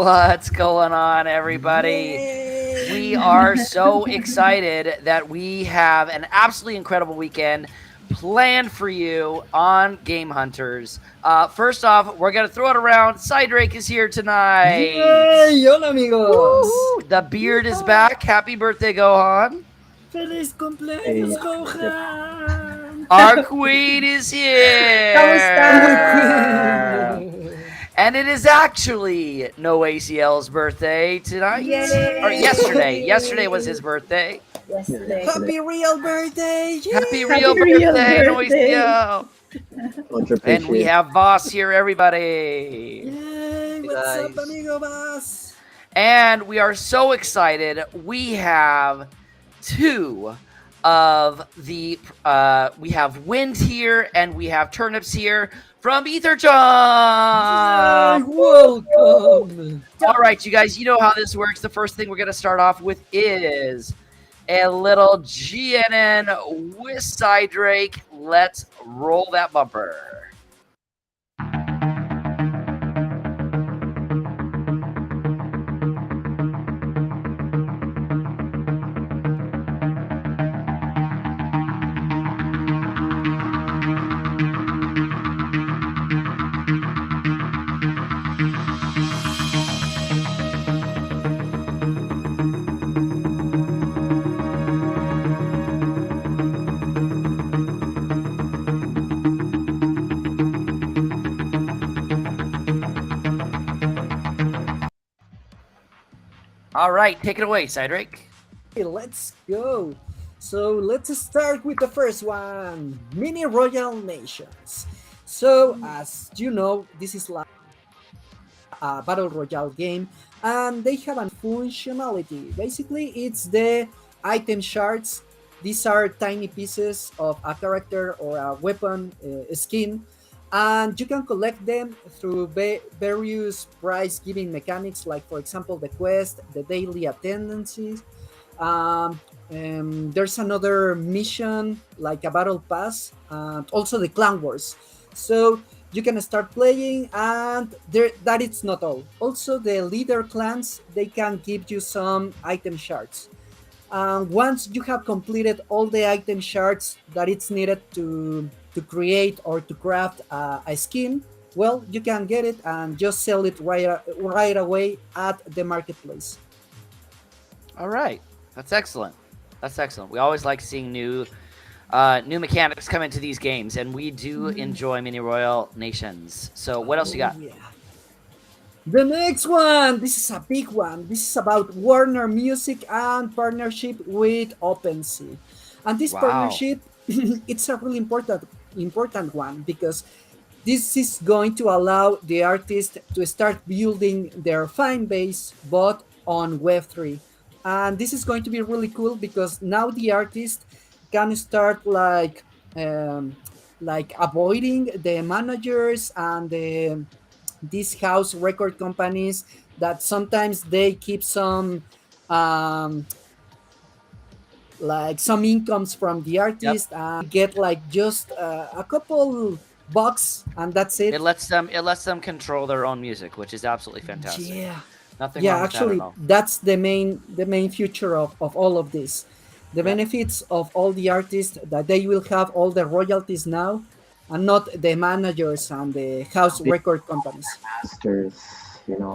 What's going on, everybody? Yay! We are so excited that we have an absolutely incredible weekend planned for you on Game Hunters. First off, we're going to throw it around. Cydrake is here tonight. Yay! Hola, amigos. Woo! The beard is back. Happy birthday, Gohan. Feliz cumpleaños, Gohan. Our queen is here. And it is actually No ACL's birthday tonight. Yay! Or yesterday. Yesterday was his birthday. Yesterday. Happy real birthday! Yay! Happy real real birthday, No birthday. ACL. And we have Vaas here, everybody. Yay! What's up, amigo Vaas? And we are so excited. We have two of the we have wind here and we have turnips here from Ether Jump. Welcome. All right, you guys, you know how this works. The first thing we're going to start off with is a little GNN with Cydrake. Let's roll that bumper. All right, take it away, Cydrake. Okay, let's go. So let's start with the first one, Mini Royal Nations. So as you know, this is like a battle royale game, and they have a functionality. Basically, it's the item shards. These are tiny pieces of a character or a weapon skin, and you can collect them through various prize-giving mechanics, like for example the quest, the daily attendances. There's another mission like a battle pass, and also the clan wars. So you can start playing, and that it's not all. Also, the leader clans, they can give you some item shards. Once you have completed all the item shards that it's needed to create or to craft a skin, well, you can get it and just sell it right away at the marketplace. All right, that's excellent. That's excellent. We always like seeing new mechanics come into these games, and we do enjoy Mini Royal Nations. So what else you got? Yeah. The next one, this is a big one. This is about Warner Music and partnership with OpenSea. And this Wow. partnership, it's a really important one, because this is going to allow the artist to start building their fan base, but on Web3. And this is going to be really cool, because now the artist can start like avoiding the managers and these house record companies that sometimes they keep some some incomes from the artist, and get like just a couple bucks, and that's it. It lets them control their own music, which is absolutely fantastic. Yeah. Nothing Yeah, wrong with actually, that at all. that's the main future of all of this. The benefits of all the artists, that they will have all the royalties now, and not the managers and the house record companies. Masters,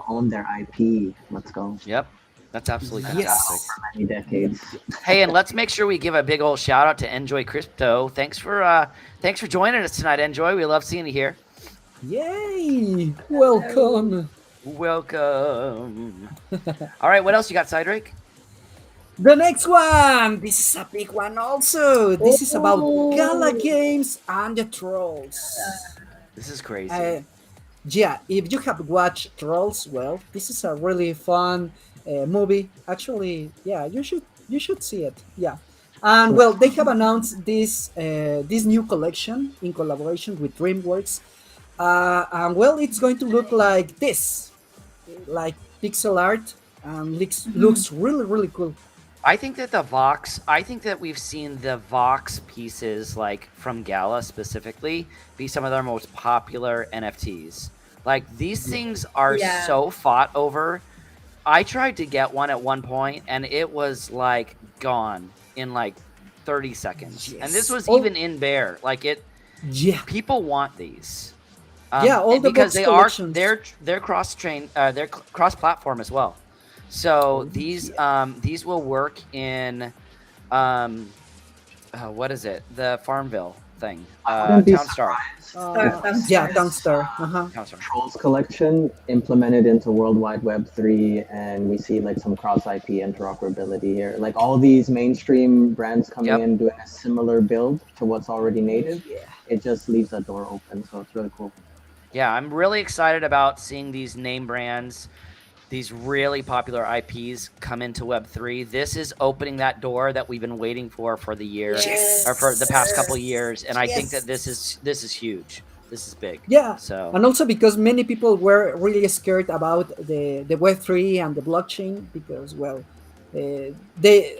own their IP. Let's go. Yep, that's absolutely Yes. fantastic. For many decades. Hey, and let's make sure we give a big old shout out to Enjoy Crypto. Thanks for joining us tonight, Enjoy. We love seeing you here. Yay! Welcome. Welcome. All right, what else you got, Cydrake? The next one. This is a big one also. This is about Gala Games and the Trolls. This is crazy. Yeah, if you have watched Trolls, well, this is a really fun movie. Actually, yeah, you should see it. Yeah, and well, they have announced this new collection in collaboration with DreamWorks, and well, it's going to look like this, like pixel art, and looks really cool. I think that we've seen the Vox pieces, like from Gala specifically, be some of their most popular NFTs. Like these things are Yeah. so fought over. I tried to get one at one point and it was like gone in like 30 seconds. And this Yes. was even in bear. Like it Yeah. people want these. Yeah, all the Because box collections. they're cross train they're cross platform as well. So Oh, these will work in um what is it? The Farmville thing. I wouldn't be Town Star. surprised if yeah, Townstar. Townstar. Town Star. Trolls collection implemented into World Wide Web 3, and we see like some cross IP interoperability here. Like all these mainstream brands coming Yep. in doing a similar build to what's already native, Yeah. it just leaves that door open. So it's really cool. Yeah, I'm really excited about seeing these name brands, these really popular IPs come into Web3. This is opening that door that we've been waiting for the year Yes. or for the past couple years, and I think that Yes. this is huge. This is big. Yeah, So and also because many people were really scared about the Web3 and the blockchain because they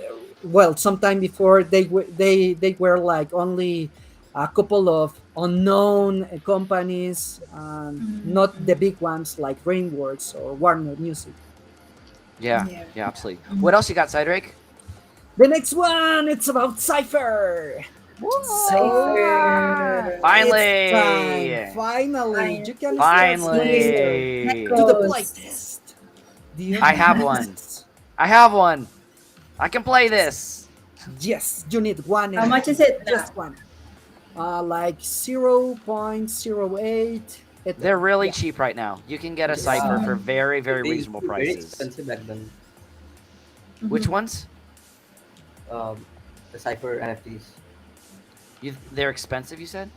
sometime before they were like only a couple of unknown companies and not the big ones like Rainworks or Warner Music. yeah, Yeah. yeah, absolutely. What else you got, Cydrake? The next one it's about Cypher. Cypher. Finally! It's time. Finally, you can start Finally! to the Echoes. playtest. The I have only one. test. I have one. I can play this. Yes, you need one. How much is it now? Just one. Like 0.08. They're really Yeah. cheap right now. You can get a Yes. Cypher for very, very They reasonable used to be very prices. expensive back then. Which ones? The Cypher NFTs. They're expensive, you said?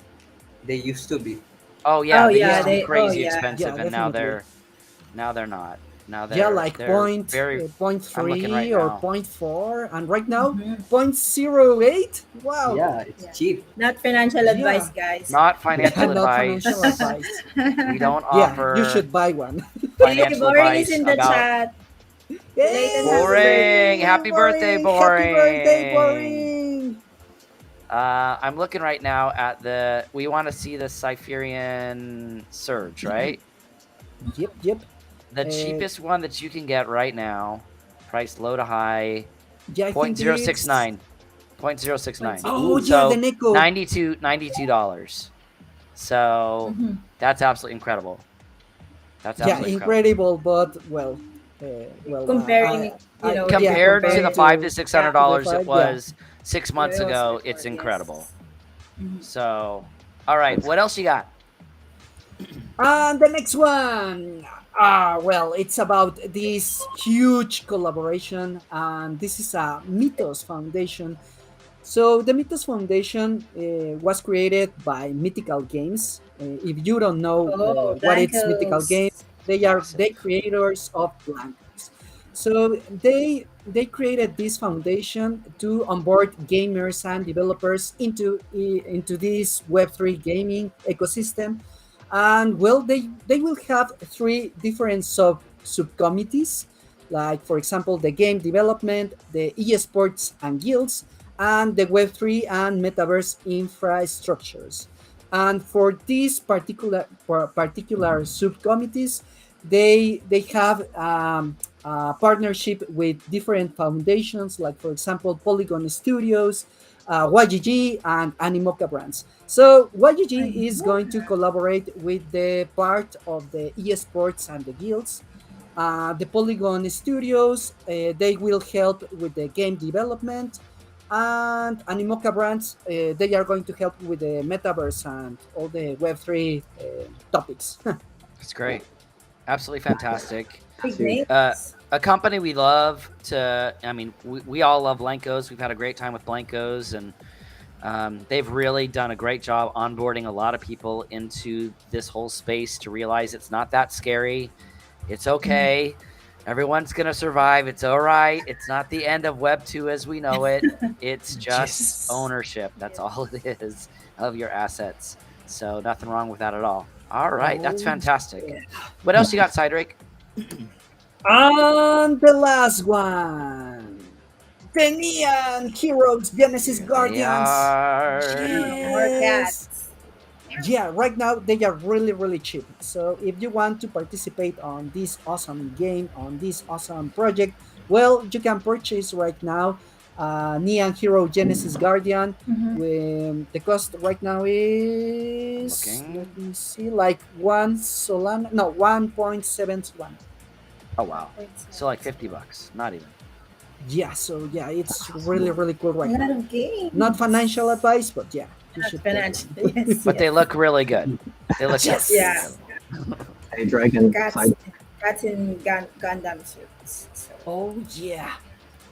They used to be. Oh yeah, Oh, they yeah, used to be they- crazy oh, yeah. expensive, Yeah, and now definitely. they're not. Now they're Yeah, like they're point, very. point I'm looking 3 right or now. point 4, and right now Mhm. 0.08. Wow. Yeah, it's Yeah. cheap. Not financial Yeah. advice, guys. Not financial Not advice. financial advice. We don't Yeah, offer you should buy one. financial Boring advice is in the about chat. Yay, Boring. Happy birthday, Happy birthday, Boring. Boring. I'm looking right now at the. We want to see the Cypherian Surge, right? Yep. The cheapest one that you can get right now, priced low to high, Yeah, I think 0.069. 0.069. Oh, yeah, So the Neko. $92. So Mhm. that's absolutely incredible. That's Yeah, absolutely incredible. incredible, but Comparing, Compared to the compared $500 to $600 to the it five, was 6 months It was ago, before, it's yes. incredible. Mhm. So, all right, what else you got? And the next one, it's about this huge collaboration, and this is a Mythos Foundation. So the Mythos Foundation was created by Mythical Games. If you don't know what it's Mythical Blancos. Games, they are Massive. the creators of Blancos. So they created this foundation to onboard gamers and developers into this Web3 gaming ecosystem, and they will have three different subcommittees, like for example the game development, the esports and guilds, and the Web3 and metaverse infrastructures. And for these particular subcommittees, they have a partnership with different foundations, like for example Polygon Studios, YGG, and Animoca brands. So YGG is going to collaborate with the part of the esports and the guilds. The Polygon Studios, they will help with the game development, and Animoca brands, they are going to help with the metaverse and all the Web3 topics. It's great. Absolutely fantastic. Big names. A company we love to, I mean, we all love Blancos. We've had a great time with Blancos, and they've really done a great job onboarding a lot of people into this whole space to realize it's not that scary. It's okay. Everyone's going to survive. It's all right. It's not the end of Web 2 as we know it. It's just Yes. ownership. That's all it is of your assets. So nothing wrong with that at all. All right. That's Oh, fantastic. yeah. What else you got, Cydrake? And the last one, the Neon Heroes Genesis They Guardians. are. More cats. Yeah, right now they are really cheap. So if you want to participate on this awesome game, on this awesome project, well, you can purchase right now Neon Hero Genesis Guardian. Mhm. With the cost right now is, Looking. let me see, like 1 Solana, no, 1.7 Solana. Oh wow. So like $50, not even. Yeah, so yeah, it's Awesome. really cool A right lot now. of games. Not financial advice, but yeah, you Not should get financial. one. Yes, But they yes. look really good. They look Yes. Yeah. Hey, Dragon, Cats, cats in Gundam suits. So. Oh yeah.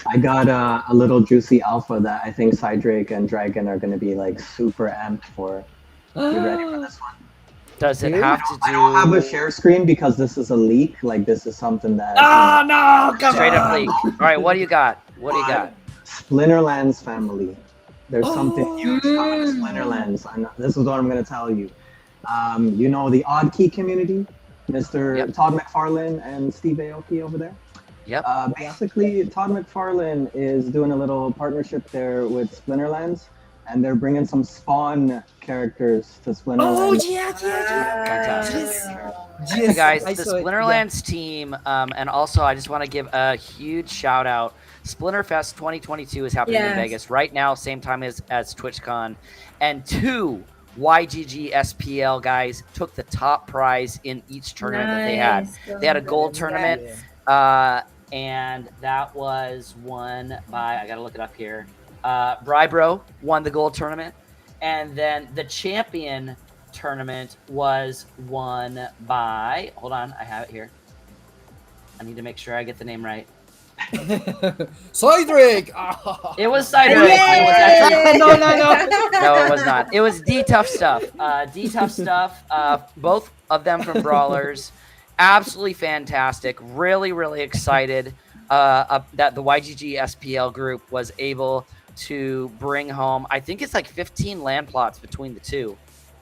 I got a little juicy alpha that I think Cydrake and Dragon are going to be like super amped for. You ready for this one? Does it Okay. have to I don't have a do share screen because this is a leak. Like this is something that Oh no! Come straight up on! leak? All right, what do you got? What do you got? Splinterlands family. There's something Oh. huge coming to Splinterlands. This is what I'm going to tell you. You know the Odd Key community, Mr. Yep. Todd McFarlane and Steve Aoki over there. Yep. Basically, Todd McFarlane is doing a little partnership there with Splinterlands, and they're bringing some Spawn characters to Splinterlands. Oh yeah! Fantastic. Yes, Hey guys, I the saw it, yeah. Splinterlands team, and also I just want to give a huge shout out. Splinterfest 2022 is happening in Yes. Vegas right now, same time as TwitchCon, and 2 YGG SPL guys took the top prize in each tournament that they had. Nice. They had a gold Congrats. tournament, and that was won by, I gotta look it up here. Brybro won the gold tournament, and then the champion tournament was won by, hold on, I have it here. I need to make sure I get the name right. Cydrake! Oh. It was Cydrake. Yay! It was actually no. no, it was not. It was D Tough Stuff. D Tough Stuff. Both of them from Brawlers. Absolutely fantastic. Really excited that the YGG SPL group was able to bring home, I think it's like 15 land plots between the two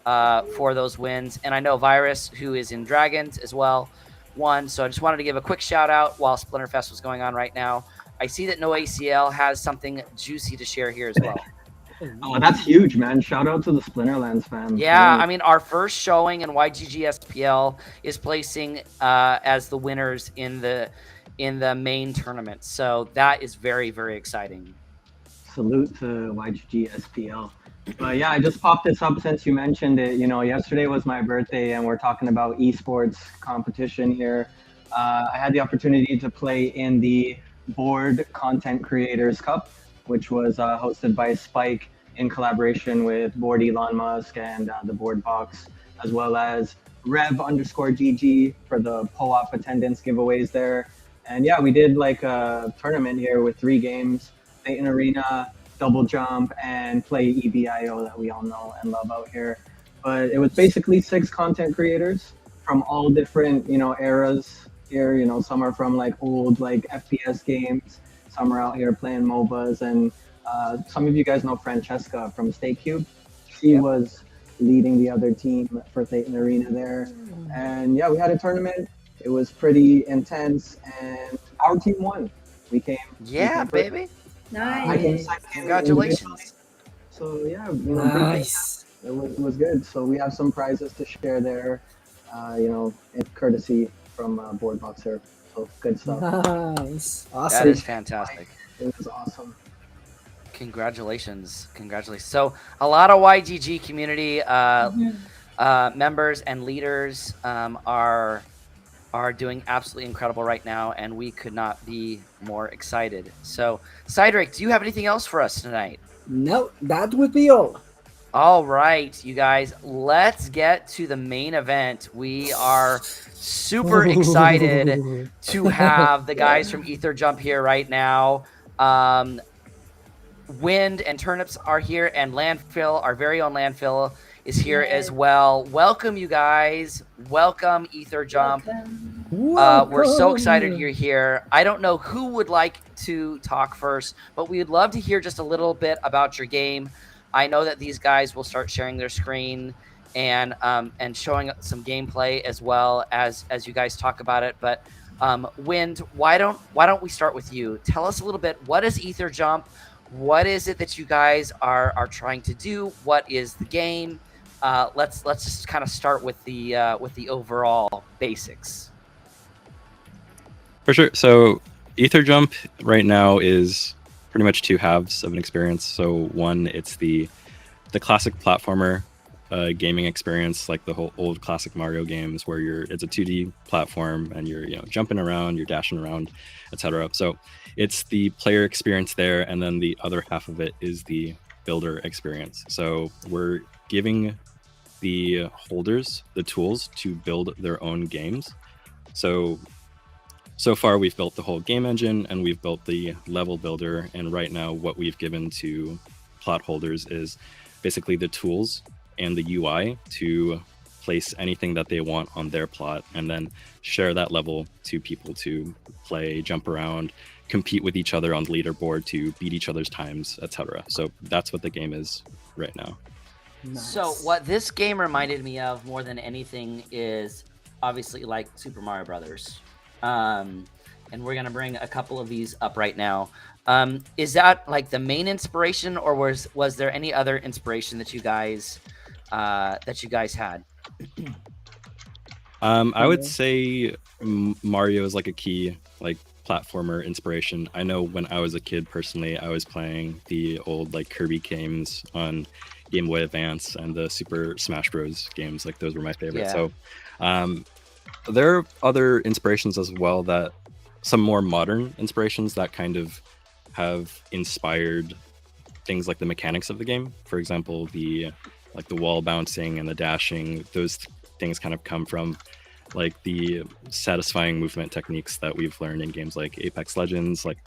for those wins. And I know Virus, who is in Dragons as well, won. So I just wanted to give a quick shout out while Splinterfest was going on right now. I see that No ACL has something juicy to share here as well. Oh, that's huge, man! Shout out to the Splinterlands fam. Yeah, I mean, our first showing in YGG SPL is placing as the winners in the main tournament. So that is very exciting. Salute to YGG SPL. But yeah, I just popped this up since you mentioned it. You know, yesterday was my birthday, and we're talking about esports competition here. I had the opportunity to play in the Board Content Creators Cup, which was hosted by Spike in collaboration with Board Elon Musk and the Board Box, as well as Rev_GG for the pull-off attendance giveaways there. And yeah, we did like a tournament here with 3 games: Phaeton Arena, Double Jump, and Play EBIO that we all know and love out here. But it was basically 6 content creators from all different, you know, eras here. You know, some are from like old like FPS games, some are out here playing MOBAs, and some of you guys know Francesca from Stay Cube. She was leading the other team for Phaeton Arena there. And yeah, we had a tournament. It was pretty intense, and our team won. We came. Yeah, we came baby. I came Nice. second Congratulations. So yeah, you know, Nice. it was good. So we have some prizes to share there, you know, in courtesy from Board Boxer. So good stuff. Nice. That Awesome. is fantastic. It was awesome. Congratulations. So a lot of YGG community Mhm. members and leaders are doing absolutely incredible right now, and we could not be more excited. So, Cydrake, do you have anything else for us tonight? No, that would be all. All right, you guys, let's get to the main event. We are super excited to have the guys from Ether Jump here right now. Wind and Turnips are here, and Landfill, our very own Landfill, is here as well. Welcome, you guys. Welcome, Ether Jump. Welcome. We're so excited you're here. I don't know who would like to talk first, but we would love to hear just a little bit about your game. I know that these guys will start sharing their screen and showing some gameplay as well as you guys talk about it. But Wind, why don't we start with you? Tell us a little bit. What is Ether Jump? What is it that you guys are trying to do? What is the game? let's just kind of start with the overall basics. For sure. So Ether Jump right now is pretty much two halves of an experience. So one, it's the classic platformer gaming experience, like the whole old classic Mario games, where it's a 2D platform and you're jumping around, you're dashing around, etc. So it's the player experience there, and then the other half of it is the builder experience. So we're giving the holders the tools to build their own games. So far, we've built the whole game engine and we've built the level builder. And right now, what we've given to plot holders is basically the tools and the UI to place anything that they want on their plot, and then share that level to people to play, jump around, compete with each other on the leaderboard to beat each other's times, etc. So that's what the game is right now. Nice. So what this game reminded me of more than anything is obviously like Super Mario Brothers. And we're going to bring a couple of these up right now. Is that like the main inspiration, or was there any other inspiration that you guys had? I would say Mario is like a key like platformer inspiration. I know when I was a kid personally, I was playing the old like Kirby games on Game Boy Advance and the Super Smash Bros games. Like those were my favorite. Yeah. So there are other inspirations as well, that some more modern inspirations that kind of have inspired things like the mechanics of the game. For example, the wall bouncing and the dashing, those things kind of come from like the satisfying movement techniques that we've learned in games like Apex Legends. Like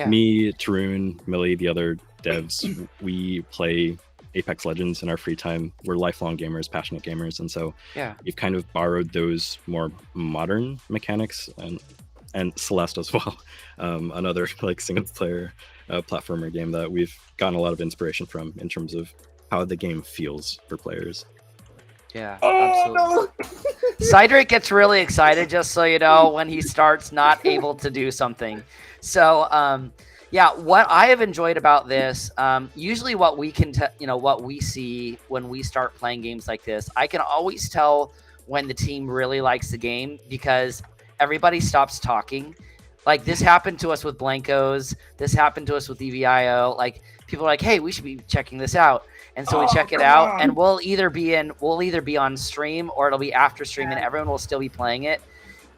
me, Tarun, Millie, the other devs, we play Apex Legends in our free time. We're lifelong gamers, passionate gamers, and so we've kind of borrowed those more modern mechanics, and Celeste as well, another like single player platformer game that we've gotten a lot of inspiration from in terms of how the game feels for players. Yeah, absolutely. Cydrake gets really excited, just so you know, when he starts not able to do something. So, what I have enjoyed about this, usually what we can, what we see when we start playing games like this, I can always tell when the team really likes the game because everybody stops talking. Like this happened to us with Blankos. This happened to us with EVIO. Like people are like, "Hey, we should be checking this out," and so we check it out, and we'll either be on stream or it'll be after stream, and everyone will still be playing it.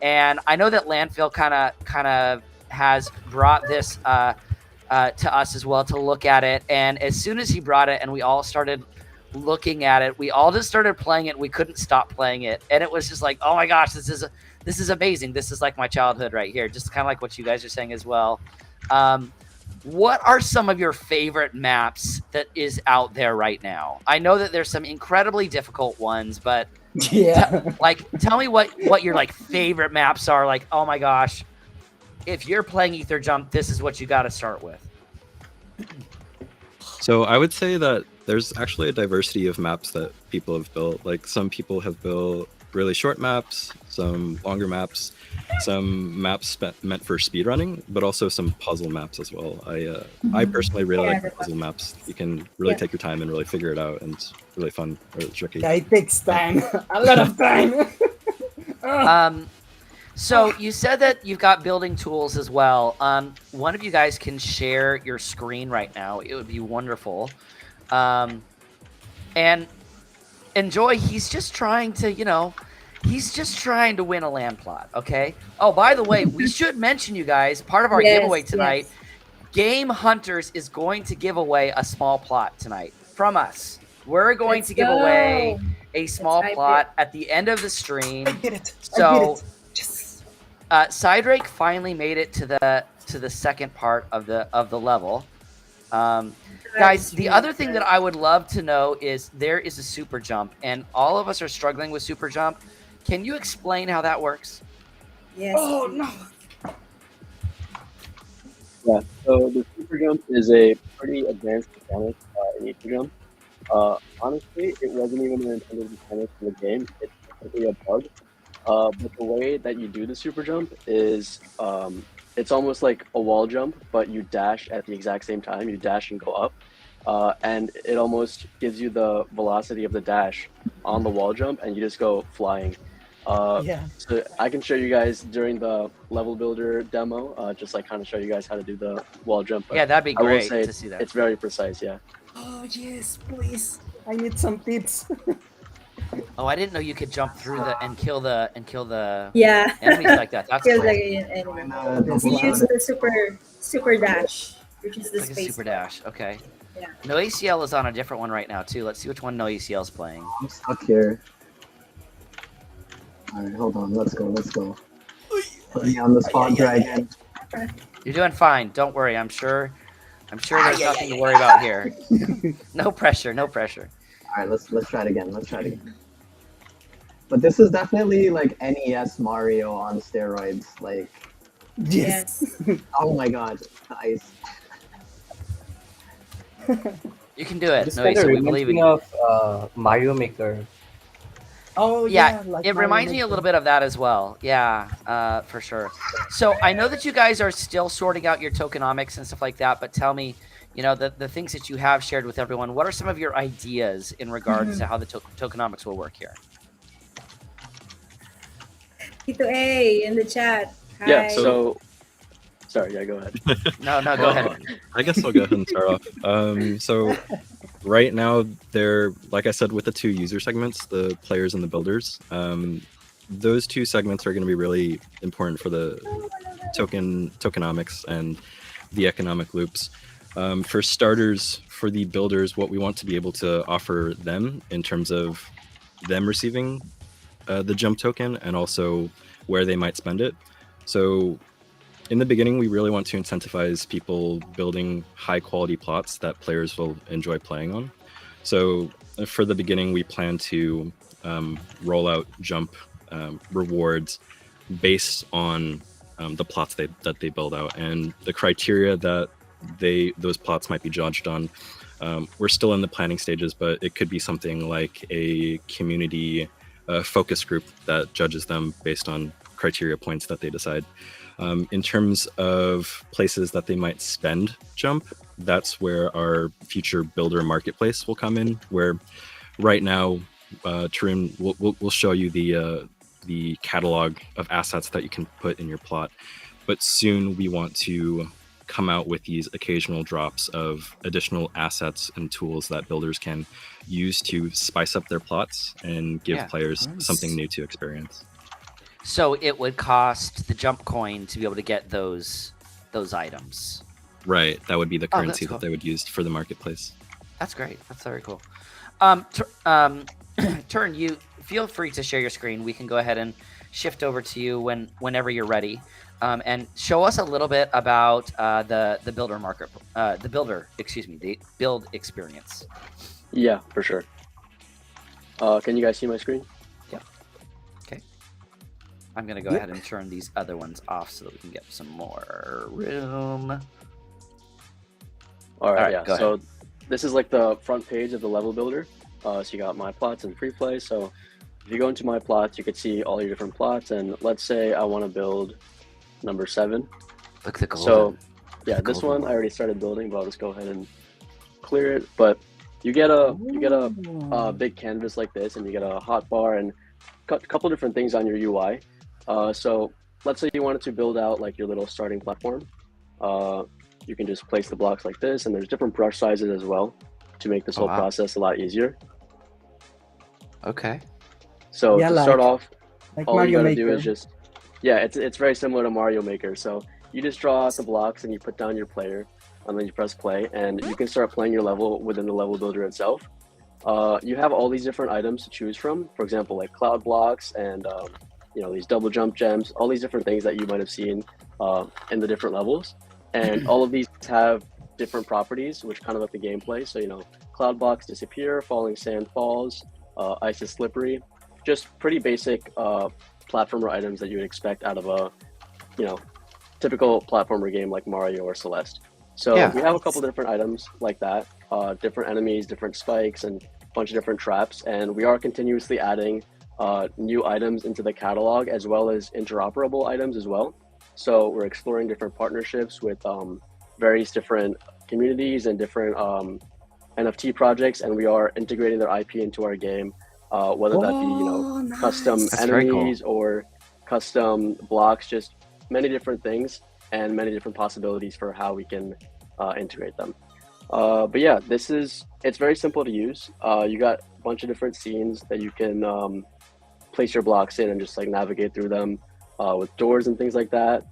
And I know that Landfill kind of has brought this to us as well to look at it. And as soon as he brought it, and we all started looking at it, we all just started playing it. We couldn't stop playing it, and it was just like, oh my gosh, this is amazing. This is like my childhood right here. Just kind of like what you guys are saying as well. What are some of your favorite maps that is out there right now? I know that there's some incredibly difficult ones, but tell me what your like favorite maps are. Like, oh my gosh, if you're playing Ether Jump, this is what you got to start with. So I would say that there's actually a diversity of maps that people have built. Like some people have built really short maps, some longer maps, some maps meant for speedrunning, but also some puzzle maps as well. I personally really like the puzzle maps. You can really take your time and really figure it out, and it's really fun, really tricky. Yeah, it takes time. A lot of time. So you said that you've got building tools as well. One of you guys can share your screen right now. It would be wonderful. And Enjoy, he's just trying to, win a land plot, okay? Oh, by the way, we should mention, you guys, part of our giveaway tonight, GameHunters is going to give away a small plot tonight from us. We're going to give away a small plot at the end of the stream. I did it. So, Cydrake finally made it to the second part of the level. Guys, the other thing that I would love to know is there is a super jump, and all of us are struggling with super jump. Can you explain how that works? Yes. Oh no. Yeah, so the super jump is a pretty advanced mechanic in Ether Jump. Honestly, it wasn't even an intended mechanic in the game. It's simply a bug. But the way that you do the super jump is it's almost like a wall jump, but you dash at the exact same time. You dash and go up. and it almost gives you the velocity of the dash on the wall jump, and you just go flying. Yeah. So I can show you guys during the level builder demo, just like kind of show you guys how to do the wall jump. But Yeah, that'd be I will great say to see that. it's very precise. Yeah. Oh yes, please. I need some tips. Oh, I didn't know you could jump through the and kill the Yeah. enemies like that. That's Feels cool. like an enemy. We use the super dash, which is the Like a space. super dash. Okay. Yeah. No ACL is on a different one right now too. Let's see which one No ACL is playing. I'm stuck here. All right, hold on. Let's go. Put me on the spot, Dragon. You're doing fine. Don't worry. I'm sure there's nothing to worry about here. No pressure. No pressure. All right, let's try it again. But this is definitely like NES Mario on steroids. Like, Yes. oh my god, nice. You can do it. This No kind of ACL. We reminds believe in me you. of Mario Maker. Oh Yeah, like it Mario reminds me a Maker. little bit of that as well. Yeah, for sure. So I know that you guys are still sorting out your tokenomics and stuff like that, but tell me, the things that you have shared with everyone, what are some of your ideas in regards to how the tokenomics will work here? Tito A in the chat. Hi. Yeah. So, sorry. Yeah. Go ahead. No, go ahead. I guess I'll go ahead and start off. So right now, they're, like I said, with the two user segments, the players and the builders. Those two segments are going to be really important for the tokenomics and the economic loops. For starters, for the builders, what we want to be able to offer them in terms of them receiving the jump token and also where they might spend it. So in the beginning, we really want to incentivize people building high quality plots that players will enjoy playing on. So for the beginning, we plan to roll out jump rewards based on the plots that they build out, and the criteria that those plots might be judged on. We're still in the planning stages, but it could be something like a community focus group that judges them based on criteria points that they decide. In terms of places that they might spend jump, that's where our future builder marketplace will come in, where right now, Tarun will show you the catalog of assets that you can put in your plot. But soon we want to come out with these occasional drops of additional assets and tools that builders can use to spice up their plots and give players something new to experience. So it would cost the jump coin to be able to get those items. Right, that would be the currency cool. that they would use for the marketplace. That's great. That's very cool. Turn, you feel free to share your screen. We can go ahead and shift over to you whenever you're ready, and show us a little bit about the builder market, the build experience. Yeah, for sure. Can you guys see my screen? Yeah. Okay. I'm gonna go ahead and turn these other ones off so that we can get some more room. All right, yeah. go So this is like the front page of the level builder. So you got my plots and free play. So if you go into my plots, you could see all your different plots. And let's say I want to build number 7. Look at the golden. So yeah, The this golden one I already started building, but I'll just go ahead and clear it. But you get a big canvas like this, and you get a hotbar and a couple different things on your UI. So let's say you wanted to build out like your little starting platform. You can just place the blocks like this, and there's different brush sizes as well to make this whole process a lot easier. Okay. So Yeah, to start off, Like all you Mario gotta Maker. do is just, it's very similar to Mario Maker. So you just draw out the blocks and you put down your player, and then you press play, and you can start playing your level within the level builder itself. You have all these different items to choose from. For example, like cloud blocks and these double jump gems, all these different things that you might have seen in the different levels. And all of these have different properties which kind of up the gameplay. So cloud blocks disappear, falling sand falls, ice is slippery. Just pretty basic platformer items that you would expect out of a typical platformer game like Mario or Celeste. So we have a couple different items like that, different enemies, different spikes, and a bunch of different traps. And we are continuously adding new items into the catalog, as well as interoperable items as well. So we're exploring different partnerships with various different communities and different NFT projects, and we are integrating their IP into our game, whether that be nice. custom That's very cool. enemies or custom blocks, just many different things and many different possibilities for how we can integrate them. But yeah, it's very simple to use. You got a bunch of different scenes that you can place your blocks in and just like navigate through them with doors and things like that.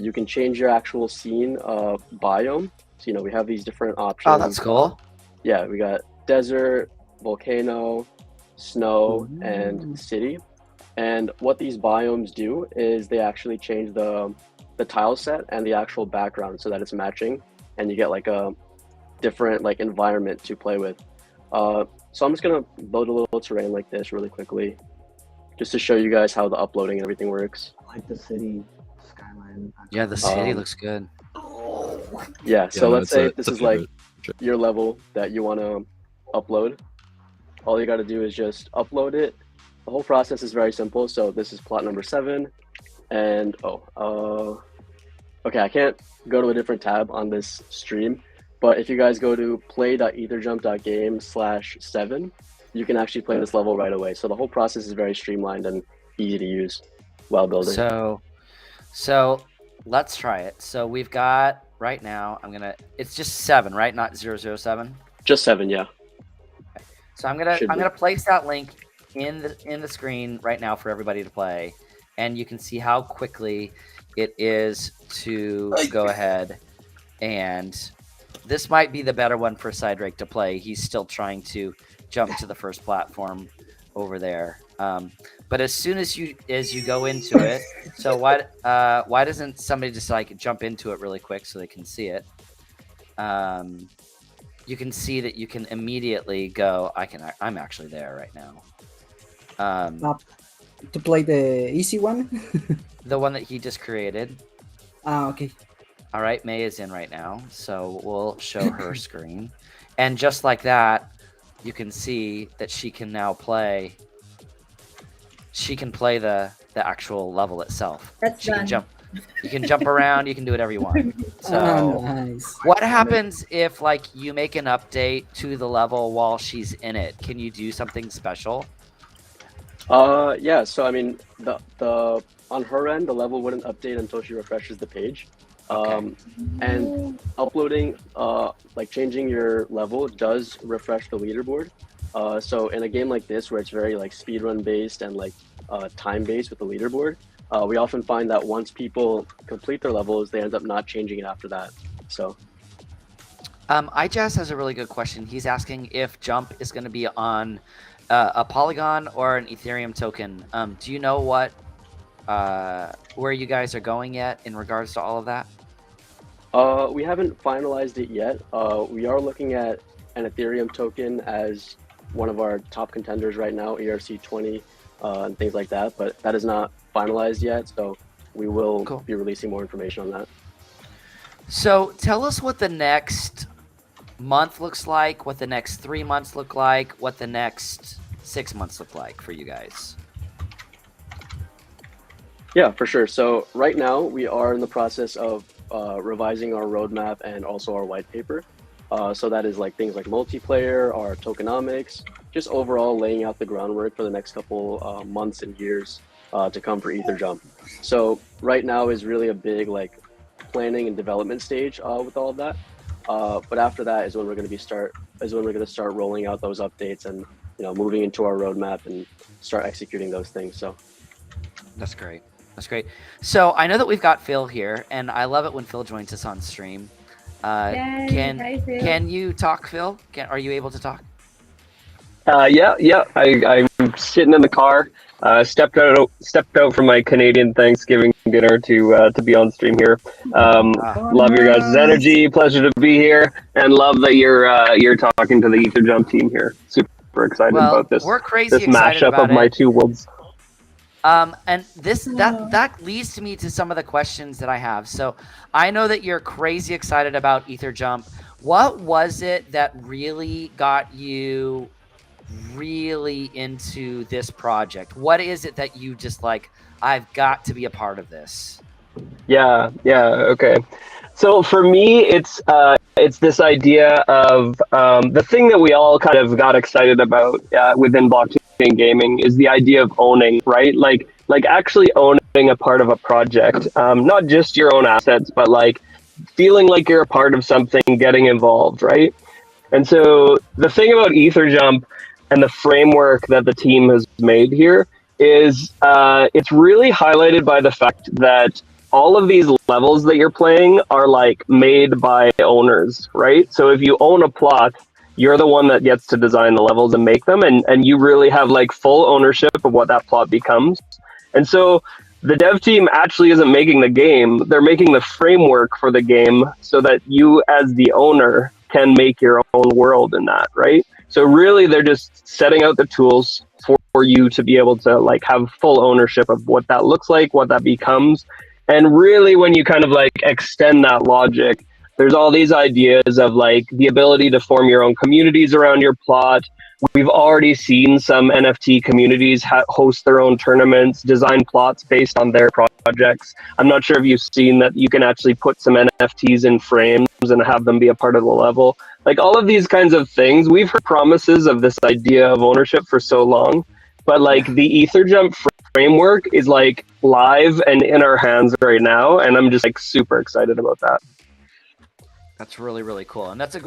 You can change your actual scene biome. So, we have these different options. Oh, that's cool. Yeah, we got desert, volcano, snow, and city. And what these biomes do is they actually change the tile set and the actual background so that it's matching, and you get like a different like environment to play with. So I'm just gonna load a little terrain like this really quickly, just to show you guys how the uploading and everything works. I like the city skyline. Yeah, the city looks good. Yeah, so let's say this it's a is like favorite. your level that you want to upload. All you got to do is just upload it. The whole process is very simple. So this is plot number 7, and okay, I can't go to a different tab on this stream, but if you guys go to play.etherjump.game/7, you can actually play this level right away. So the whole process is very streamlined and easy to use while building. So let's try it. So we've got right now. It's just 7, right? Not 007. Just 7, yeah. So I'm gonna Should be. place that link in the screen right now for everybody to play, and you can see how quickly it is to go ahead. And this might be the better one for Cydrake to play. He's still trying to jump to the first platform over there. But as soon as you go into it, so why doesn't somebody just like jump into it really quick so they can see it? You can see that you can immediately go. I'm actually there right now. To play the easy one. The one that he just created. Okay. All right, May is in right now, so we'll show her screen, and just like that, you can see that she can now play. She can play the actual level itself. That's She done. can jump. You can jump around. You can do whatever you want. So, Nice. what happens if like you make an update to the level while she's in it? Can you do something special? Yeah. So I mean, the on her end, the level wouldn't update until she refreshes the page. Okay. And uploading, like changing your level does refresh the leaderboard. So in a game like this, where it's very like speedrun based and like time based with the leaderboard, we often find that once people complete their levels, they end up not changing it after that. So. iJazz has a really good question. He's asking if Jump is going to be on a Polygon or an Ethereum token. Do you know where you guys are going yet in regards to all of that? We haven't finalized it yet. We are looking at an Ethereum token as one of our top contenders right now, ERC20 and things like that, but that is not finalized yet, so we will be releasing more information on that. So tell us what the next month looks like, what the next 3 months look like, what the next 6 months look like for you guys. Yeah, for sure. So right now we are in the process of revising our roadmap and also our white paper. So that is like things like multiplayer, our tokenomics, just overall laying out the groundwork for the next couple months and years to come for EtherJump. So right now is really a big like planning and development stage with all of that. But after that is when we're going to start rolling out those updates and moving into our roadmap and start executing those things. So that's great. That's great. So I know that we've got Phil here, and I love it when Phil joins us on stream. Hi, Phil. Can you talk, Phil? Are you able to talk? Yeah. I'm sitting in the car. Stepped out from my Canadian Thanksgiving dinner to be on stream here. Love your guys' energy. Pleasure to be here, and love that you're talking to the EtherJump team here. Super excited about this. We're crazy this excited mashup about of my it. two worlds. And that leads me to some of the questions that I have. So I know that you're crazy excited about EtherJump. What was it that really got you really into this project? What is it that you just like, I've got to be a part of this? Yeah, okay. So for me, it's this idea of the thing that we all kind of got excited about within blockchain gaming is the idea of owning, right? Like actually owning a part of a project, not just your own assets, but like feeling like you're a part of something, getting involved, right? And so the thing about EtherJump and the framework that the team has made here is it's really highlighted by the fact that all of these levels that you're playing are like made by owners, right? So if you own a plot, you're the one that gets to design the levels and make them, and you really have like full ownership of what that plot becomes. And so the dev team actually isn't making the game, they're making the framework for the game so that you as the owner can make your own world in that, right? So really they're just setting out the tools for you to be able to like have full ownership of what that looks like, what that becomes. And really, when you kind of like extend that logic, there's all these ideas of like the ability to form your own communities around your plot. We've already seen some NFT communities host their own tournaments, design plots based on their projects. I'm not sure if you've seen that you can actually put some NFTs in frames and have them be a part of the level. Like all of these kinds of things, we've heard promises of this idea of ownership for so long, but like the EtherJump framework is like live and in our hands right now, and I'm just like super excited about that. That's really, really cool. And that's a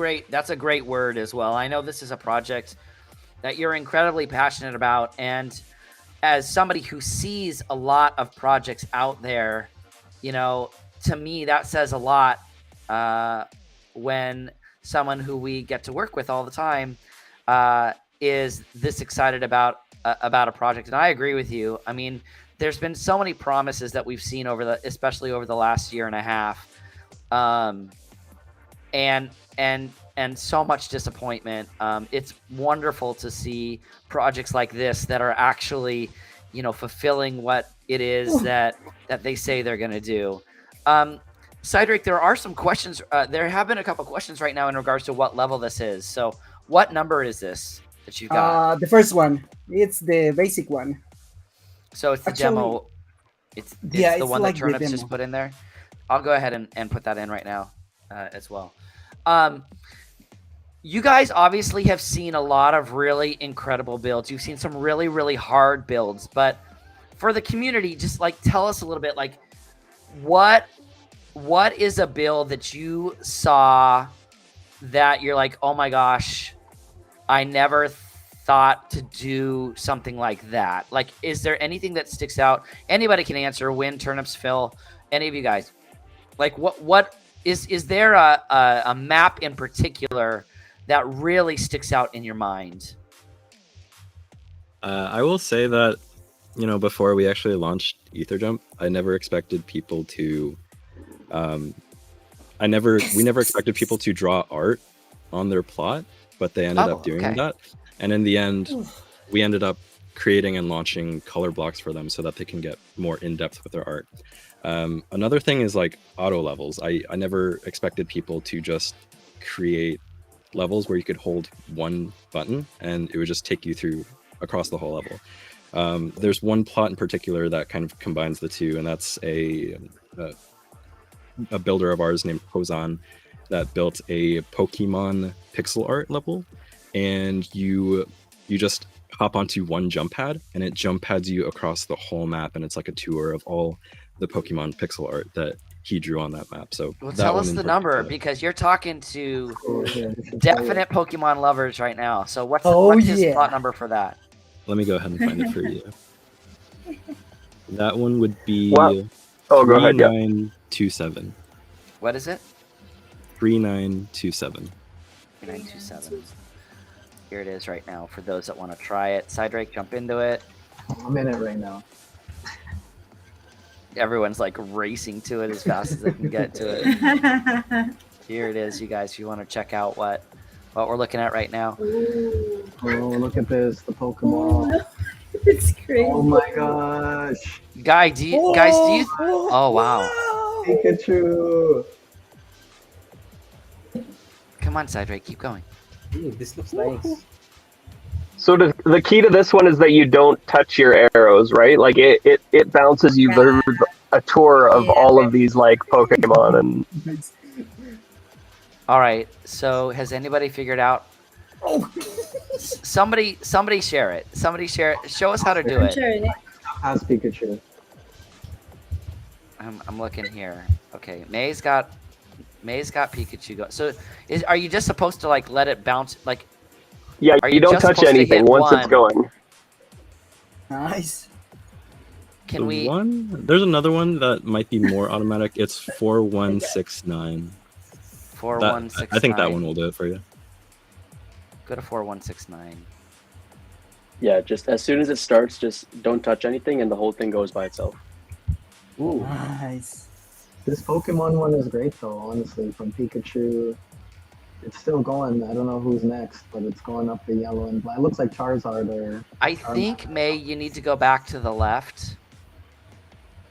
great word as well. I know this is a project that you're incredibly passionate about, and as somebody who sees a lot of projects out there, you know, to me that says a lot when someone who we get to work with all the time is this excited about a project. And I agree with you. I mean, there's been so many promises that we've seen especially over the last year and a half, and so much disappointment. It's wonderful to see projects like this that are actually, you know, fulfilling what it is that they say they're going to do. Cydrake, there are some questions. There have been a couple questions right now in regards to what level this is. So what number is this that you've got? The first one. It's the basic one. So it's the Actually, demo. It's yeah, the it's one like that the Turnips just demo. put in there. I'll go ahead and put that in right now as well. You guys obviously have seen a lot of really incredible builds. You've seen some really, really hard builds, but for the community, just like tell us a little bit, like what is a build that you saw that you're like, oh my gosh, I never thought to do something like that? Like, is there anything that sticks out? Anybody can answer. Win, Turnips, Phil, any of you guys. Like, what is there a map in particular that really sticks out in your mind? I will say that, you know, before we actually launched EtherJump, I never expected people to, we never expected people to draw art on their plot, but they ended up doing that. And in the end, we ended up creating and launching color blocks for them so that they can get more in depth with their art. Another thing is like auto levels. I never expected people to just create levels where you could hold one button and it would just take you through across the whole level. There's one plot in particular that kind of combines the two, and that's a builder of ours named Hozan that built a Pokemon pixel art level, and you just hop onto one jump pad and it jump pads you across the whole map, and it's like a tour of all the Pokemon pixel art that he drew on that map. So well, tell us the number, because you're talking to definite Pokemon lovers right now. So what's his plot number for that? Let me go ahead and find it for you. That one would be go ahead. 3927. What is it? 3927. 3927. Here it is right now for those that want to try it. Cydrake, jump into it. I'm in it right now. Everyone's like racing to it as fast as they can get to it. Here it is, you guys, if you want to check out what we're looking at right now. Oh, look at this, the Pokemon. It's crazy. Oh my gosh. Guys, do you oh wow. Pikachu. Come on, Cydrake, keep going. Ooh, this looks nice. So the key to this one is that you don't touch your arrows, right? Like it bounces you through a tour of all of these like Pokemon, and All right. So has anybody figured out? Oh, Somebody share it. Somebody share it. Show us how to do I'm it. sharing it. Ask Pikachu. I'm looking here. Okay, Mae's got Pikachu. So are you just supposed to like let it bounce? Like, Yeah, Are you you don't just touch supposed to anything hit once it's one? going. nice. can The we? There's another one that might be more automatic. It's 4169. 4169. I think that one will do it for you. Go to 4169. Yeah, just as soon as it starts, just don't touch anything, and the whole thing goes by itself. Ooh, Nice. this Pokemon one is great though. Honestly, from Pikachu, it's still going. I don't know who's next, but it's going up the yellow and black. It looks like Charizard or. I think Mae, you need to go back to the left,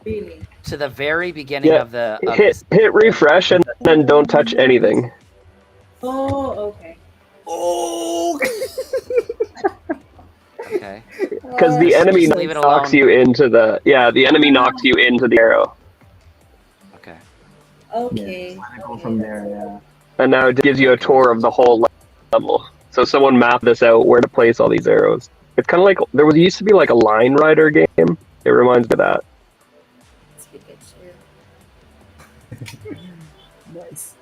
Really? to the very beginning Yeah, of the. hit refresh and then don't touch anything. Oh, okay. Oh. Okay. Because the enemy Just leave it knocks alone. you into the enemy knocks you into the arrow. Okay. Okay. I go from there. Yeah. And now it gives you a tour of the whole level. So someone mapped this out where to place all these arrows. It's kind of like used to be like a Line Rider game. It reminds me of that. It's Pikachu. Nice.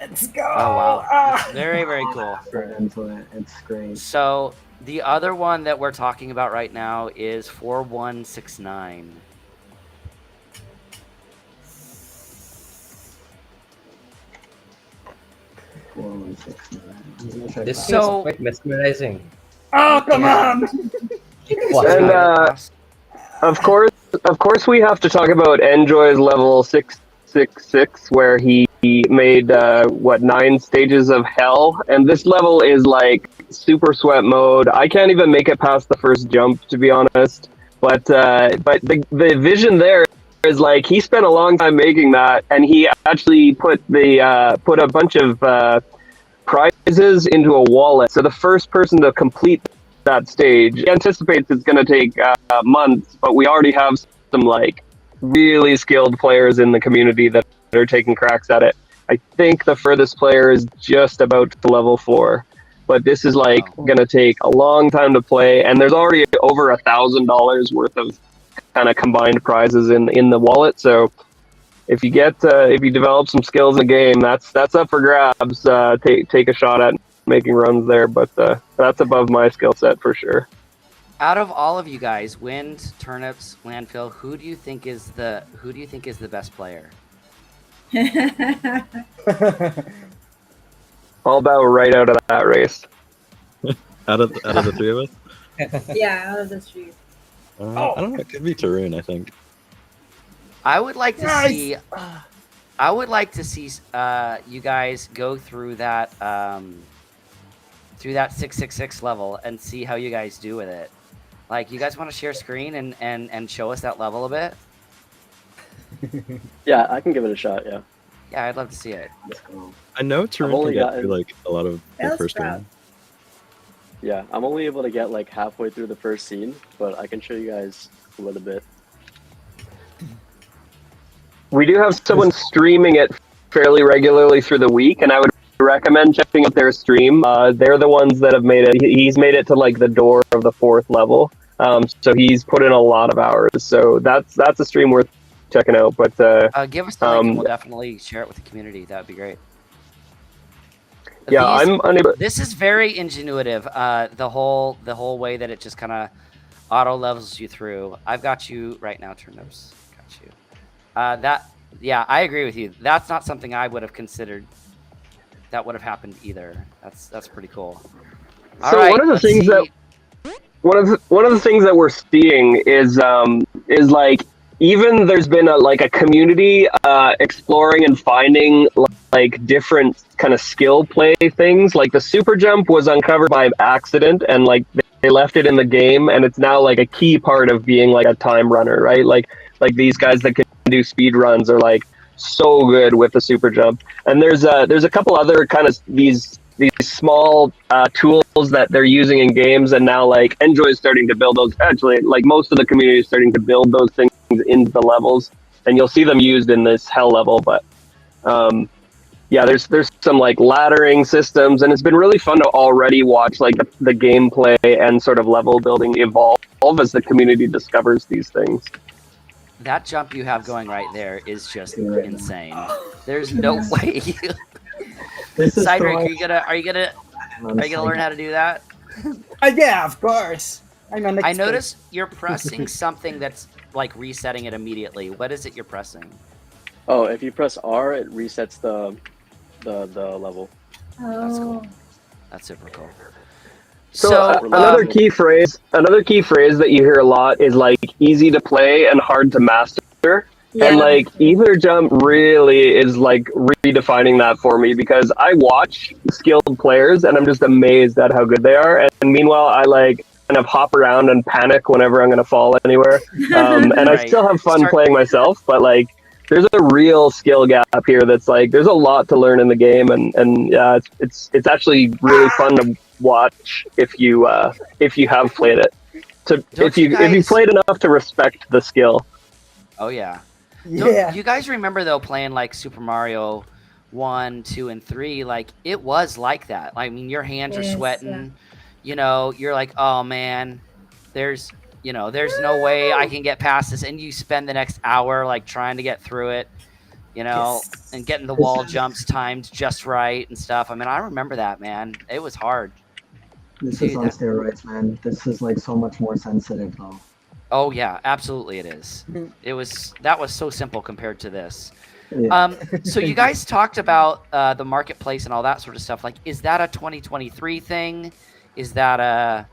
Let's go. Oh wow. Ah. Very very cool. Right into it. It's great. So the other one that we're talking about right now is 4169. This So- is quite mesmerizing. Oh, come on. And of course, we have to talk about Enjoy's level 666, where he made 9 stages of hell, and this level is like super sweat mode. I can't even make it past the first jump, to be honest. But the vision there is like he spent a long time making that, and he actually put a bunch of prizes into a wallet. So the first person to complete that stage, he anticipates it's going to take months, but we already have some like really skilled players in the community that are taking cracks at it. I think the furthest player is just about to level 4, but this is like going to take a long time to play, and there's already over $1,000 worth of kind of combined prizes in the wallet. So if you develop some skills in the game, that's up for grabs. Take a shot at making runs there, but that's above my skill set for sure. Out of all of you guys, Wind, Turnips, Landfill, who do you think is the best player? I'll bow right out of that race. Out of the three of us, Yeah, out of the street. I don't know. It could be Tarun, I think. I would like to Nice. see. I would like to see you guys go through that 666 level and see how you guys do with it. Like, you guys want to share screen and show us that level a bit? Yeah, I can give it a shot. Yeah. Yeah, I'd love to see it. Let's go. I know Tarun only can get gotten- through like a lot of the Else first proud. one. Yeah, I'm only able to get like halfway through the first scene, but I can show you guys a little bit. We do have someone streaming it fairly regularly through the week, and I would recommend checking out their stream. They're the ones that have made it. He's made it to like the door of the 4th level. So he's put in a lot of hours. So that's a stream worth checking out. But Give us the link and we'll definitely share it with the community. That would be great. yeah, I'm unable. This is very ingenuitive. The whole way that it just kind of auto levels you through. I've got you right now, Turnips. Got you. Yeah, I agree with you. That's not something I would have considered. That would have happened either. That's pretty cool. All So right, one of the let's things see. that one of the things that we're seeing is like, even there's been a community exploring and finding like different kind of skill play things. Like the super jump was uncovered by accident, and like they left it in the game, and it's now like a key part of being like a time runner, right? Like these guys that can do speed runs are like so good with the super jump. And there's a couple other kind of these small tools that they're using in games, and now like Enjoy is starting to build those. Actually, like most of the community is starting to build those things into the levels, and you'll see them used in this hell level. But yeah, there's some like laddering systems, and it's been really fun to already watch like the gameplay and sort of level building evolve as the community discovers these things. That jump you have going right there is just insane. There's no way. This is Cydrake, throwing- are you gonna learn how to do that? Yeah, of course. I'm an I expert. noticed you're pressing something that's like resetting it immediately. What is it you're pressing? Oh, if you press R, it resets the level. That's Oh. cool. That's super cool. So, another key phrase that you hear a lot is like easy to play and hard to master. Yeah. And like Ether Jump really is like redefining that for me, because I watch skilled players and I'm just amazed at how good they are. And meanwhile, I like kind of hop around and panic whenever I'm going to fall anywhere. And I Right. still have fun playing myself, but like there's a real skill gap here that's like there's a lot to learn in the game, and yeah, it's actually really fun to watch if you have played it. If you played enough to respect the skill. Oh yeah. Yeah. You guys remember though playing like Super Mario 1, 2, and 3? Like it was like that. I mean, your hands are Yes, sweating. You know, you're like, oh man, there's no way I can get past this, and you spend the next hour like trying to get through it. You know, Yes. and getting the wall jumps timed just right and stuff. I mean, I remember that, man. It was hard. This Dude, is on steroids, man. This is like so much more sensitive, though. Oh yeah, absolutely it is. That was so simple compared to this. Yeah. So you guys talked about the marketplace and all that sort of stuff. Like, is that a 2023 thing? Is that a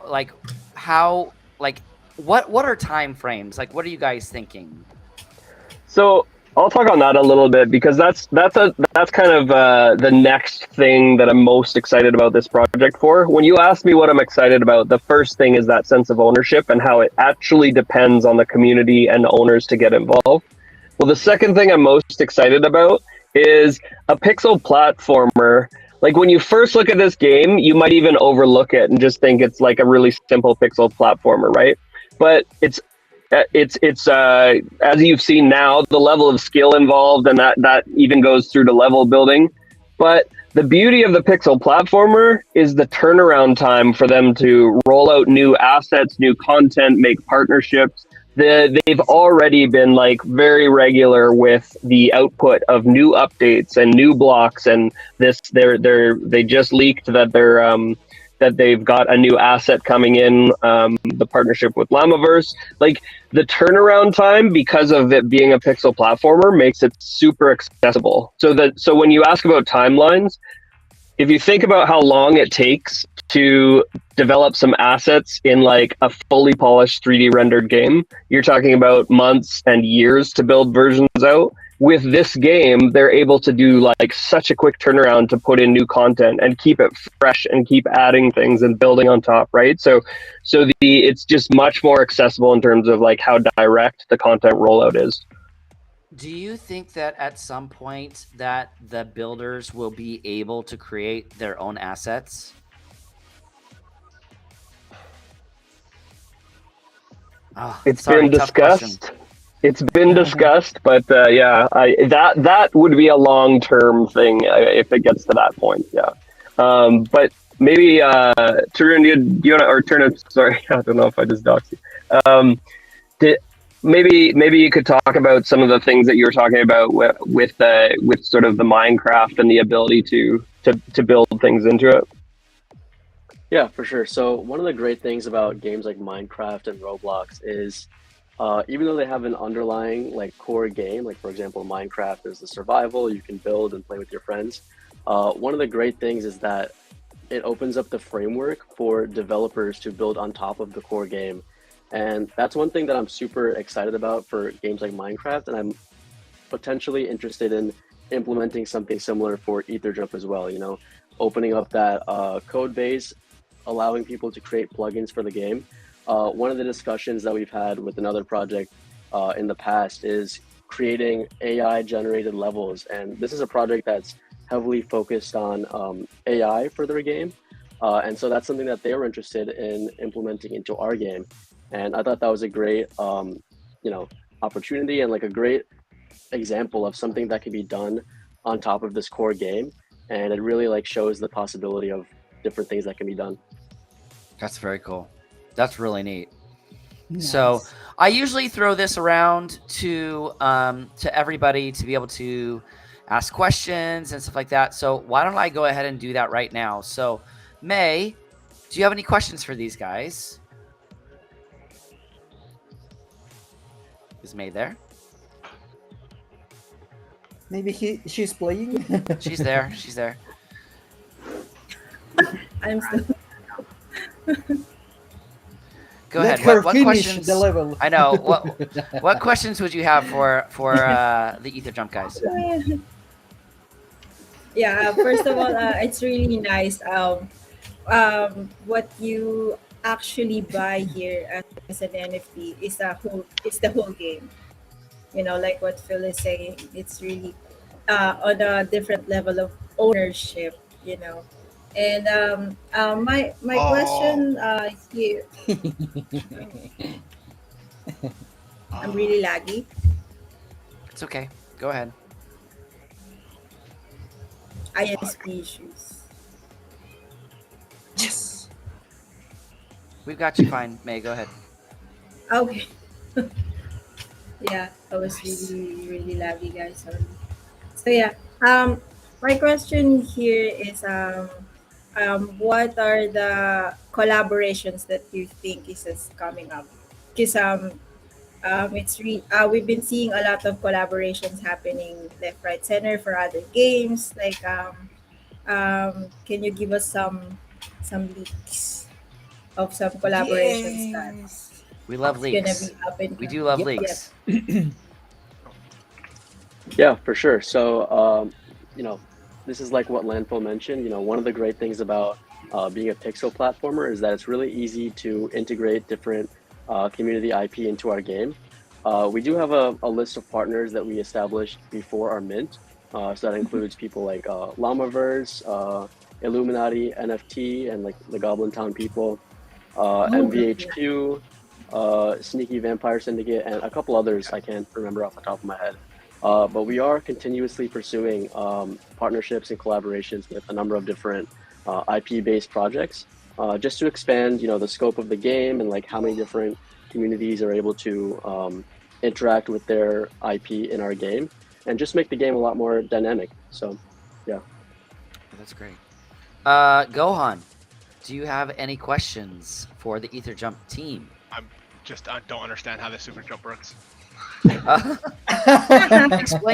like how like what are time frames? Like, what are you guys thinking? So I'll talk on that a little bit, because that's kind of the next thing that I'm most excited about this project for. When you ask me what I'm excited about, the first thing is that sense of ownership and how it actually depends on the community and owners to get involved. Well, the second thing I'm most excited about is a pixel platformer. Like when you first look at this game, you might even overlook it and just think it's like a really simple pixel platformer, right? But it's as you've seen now, the level of skill involved, and that even goes through to level building. But the beauty of the pixel platformer is the turnaround time for them to roll out new assets, new content, make partnerships. They've already been like very regular with the output of new updates and new blocks, and they just leaked that they've got a new asset coming in, the partnership with Llamaverse. Like the turnaround time, because of it being a pixel platformer, makes it super accessible. So when you ask about timelines, if you think about how long it takes to develop some assets in like a fully polished 3D rendered game, you're talking about months and years to build versions out. With this game, they're able to do like such a quick turnaround to put in new content and keep it fresh and keep adding things and building on top, right? So it's just much more accessible in terms of like how direct the content rollout is. Do you think that at some point that the builders will be able to create their own assets? Oh, It's sorry, been tough question. discussed. It's been discussed, but yeah, that would be a long-term thing if it gets to that point. Yeah, but maybe Tarun, you want to, or Turnip? Sorry, I don't know if I just doxed you. Maybe you could talk about some of the things that you were talking about with sort of the Minecraft and the ability to build things into it. Yeah, for sure. So one of the great things about games like Minecraft and Roblox is even though they have an underlying like core game, like for example, Minecraft is the survival, you can build and play with your friends. One of the great things is that it opens up the framework for developers to build on top of the core game. And that's one thing that I'm super excited about for games like Minecraft, and I'm potentially interested in implementing something similar for Etherjump as well, you know, opening up that code base, allowing people to create plugins for the game. One of the discussions that we've had with another project in the past is creating AI generated levels. And this is a project that's heavily focused on AI for their game. And so that's something that they were interested in implementing into our game. And I thought that was a great, opportunity and like a great example of something that can be done on top of this core game, and it really like shows the possibility of different things that can be done. That's very cool. That's really neat. So I usually throw this around to everybody to be able to ask questions and stuff like that. So why don't I go ahead and do that right now? So May, do you have any questions for these guys? Is May there? Maybe she's playing. She's there. She's there. I'm still. Go Let ahead. her What finish questions? the level. I know. What questions would you have for the Ether Jump guys? Yeah, first of all, it's really nice. What you actually buy here as an NFT is the whole game. You know, like what Phil is saying, it's really on a different level of ownership. You know, and my question here, I'm really laggy. It's okay. Go ahead. ISP issues. Yes. We've got you fine, May. Go ahead. Okay. Yeah, I was really laggy, guys. Sorry. So yeah, my question here is what are the collaborations that you think is coming up? Because we've been seeing a lot of collaborations happening left, right, center for other games. Like can you give us some leaks of some collaborations that We love is gonna leaks. be up and We do love Yep. leaks. Yeah, for sure. So, you know, this is like what Landfill mentioned. You know, one of the great things about being a pixel platformer is that it's really easy to integrate different community IP into our game. We do have a list of partners that we established before our mint. So that includes people like Llamaverse, Illuminati, NFT, and like the Goblin Town people, MVHQ, Sneaky Vampire Syndicate, and a couple others I can't remember off the top of my head. But we are continuously pursuing partnerships and collaborations with a number of different IP-based projects, just to expand, you know, the scope of the game and like how many different communities are able to interact with their IP in our game, and just make the game a lot more dynamic. So, yeah. That's great. Gohan, do you have any questions for the Ether Jump team? I don't understand how the super jump works. Explain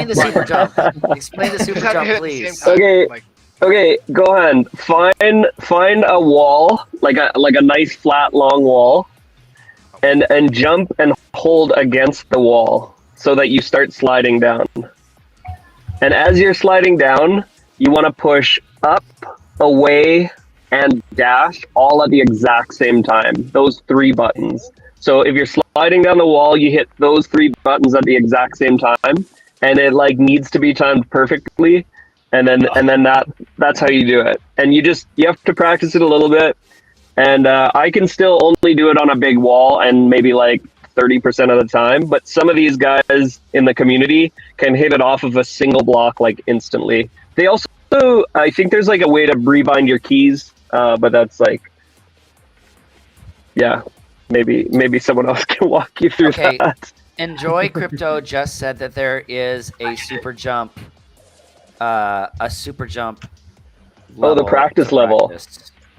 the super jump. Explain the super Just have to jump, hit it at the same please. time. Okay. Like, Okay, go on. Find a wall, like a nice flat long wall, and jump and hold against the wall so that you start sliding down. And as you're sliding down, you want to push up, away, and dash all at the exact same time. Those 3 buttons. So if you're sliding down the wall, you hit those 3 buttons at the exact same time, and it like needs to be timed perfectly. And then that's how you do it. And you have to practice it a little bit. And I can still only do it on a big wall and maybe like 30% of the time. But some of these guys in the community can hit it off of a single block like instantly. They also, I think there's like a way to rebind your keys, but that's like, yeah, maybe someone else can walk you through that. Enjoy Crypto just said that there is a super jump. A super jump. The practice level.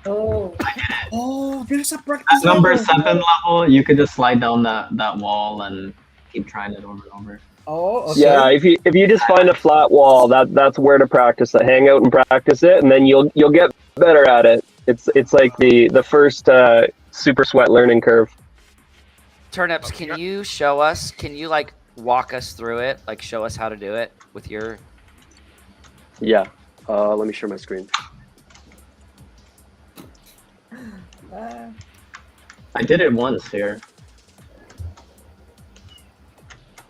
Oh, There's a practice At number level. 7 level, you could just slide down that wall and keep trying it over and over. Oh, okay. Yeah, if you just find a flat wall, that's where to practice it. Hang out and practice it, and then you'll get better at it. It's like the first super sweat learning curve. Turnips, can you show us? Can you like walk us through it? Like show us how to do it with your. Yeah. Let me share my screen. I did it once here.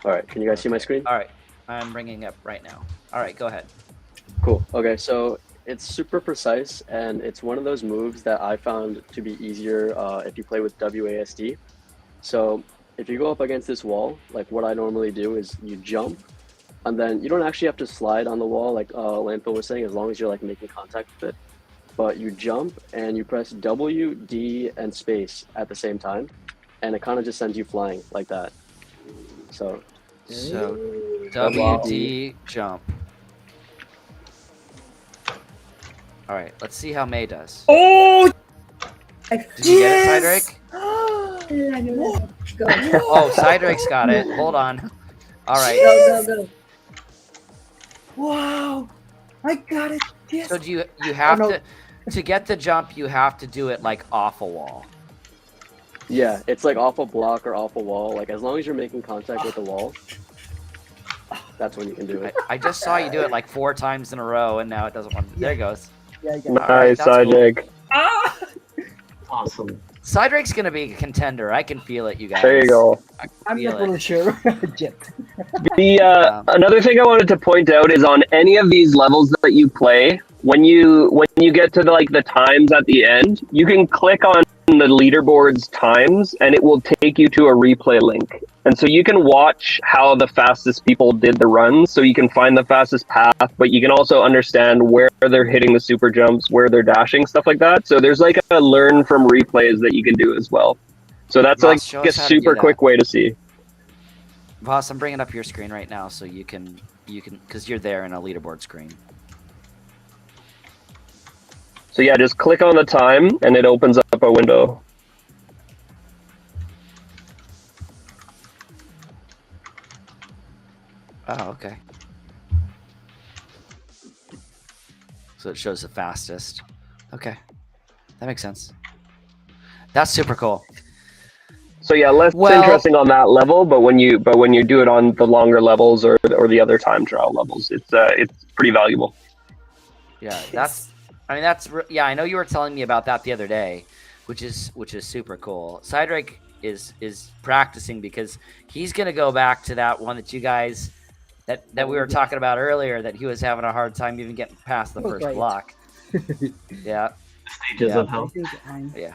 All right. Can you guys see my screen? All right, I'm bringing it up right now. All right, go ahead. Cool. Okay, so it's super precise, and it's one of those moves that I found to be easier if you play with WASD. So if you go up against this wall, like what I normally do is you jump, and then you don't actually have to slide on the wall like Lampo was saying, as long as you're like making contact with it. But you jump and you press W, D, and space at the same time, and it kind of just sends you flying like that. So WD jump. All right, let's see how May does. Oh, Did you get it, Cydrake? Go. Oh, Cydrake's got it. Hold on. All right. Go. wow! I got it. Yes. So do you have Oh, no. to get the jump, you have to do it like off a wall. yeah, it's like off a block or off a wall. Like as long as you're making contact with the wall, that's when you can do it. I just saw you do it like 4 times in a row, and now it doesn't want. There it goes. Yeah, I got it. Alright, Nice, that's cool. Cydrake. Ah! Awesome. Cydrake's gonna be a contender. I can feel it, you guys. There you go. I can I'm feel not it. really sure yet. The another thing I wanted to point out is on any of these levels that you play, when you get to the times at the end, you can click on the leaderboard's times and it will take you to a replay link. And so you can watch how the fastest people did the runs, so you can find the fastest path, but you can also understand where they're hitting the super jumps, where they're dashing, stuff like that. So there's like a learn from replays that you can do as well. So that's Vaas, like show a us how to do super that. quick way to see. Vaas, I'm bringing up your screen right now, so you can because you're there in a leaderboard screen. So yeah, just click on the time and it opens up a window. Oh, okay. So it shows the fastest. Okay, that makes sense. That's super cool. So yeah, less Well- interesting on that level, but when you do it on the longer levels or the other time trial levels, it's pretty valuable. Yeah, that's. I mean, yeah. I know you were telling me about that the other day, which is super cool. Cydrake is practicing because he's gonna go back to that one that you guys that we were talking about earlier, that he was having a hard time even getting past the first Right. block. Yeah. Stages Yeah. of I hell. think I'm. Yeah.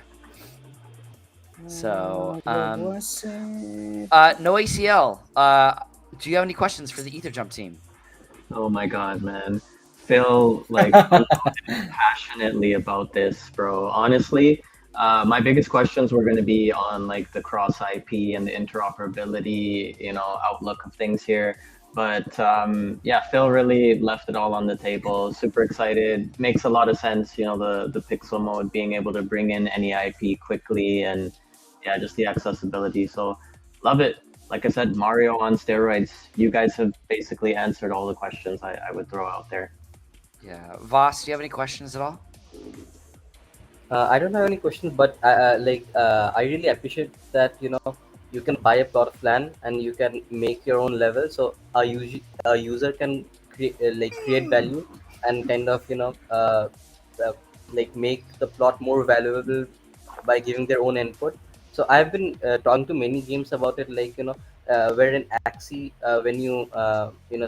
So, Where was it? no ACL. Do you have any questions for the Ether Jump team? Oh my god, man. Phil, like, passionately about this, bro. Honestly, my biggest questions were going to be on like the cross IP and the interoperability, outlook of things here. But yeah, Phil really left it all on the table. Super excited. Makes a lot of sense, the pixel mode, being able to bring in any IP quickly, and yeah, just the accessibility. So love it. Like I said, Mario on steroids. You guys have basically answered all the questions I would throw out there. Yeah. Voss, do you have any questions at all? I don't have any questions, but I really appreciate that you can buy a plot of land and you can make your own level, so a user can create value and kind of make the plot more valuable by giving their own input. So I've been talking to many games about it, where an axis, when you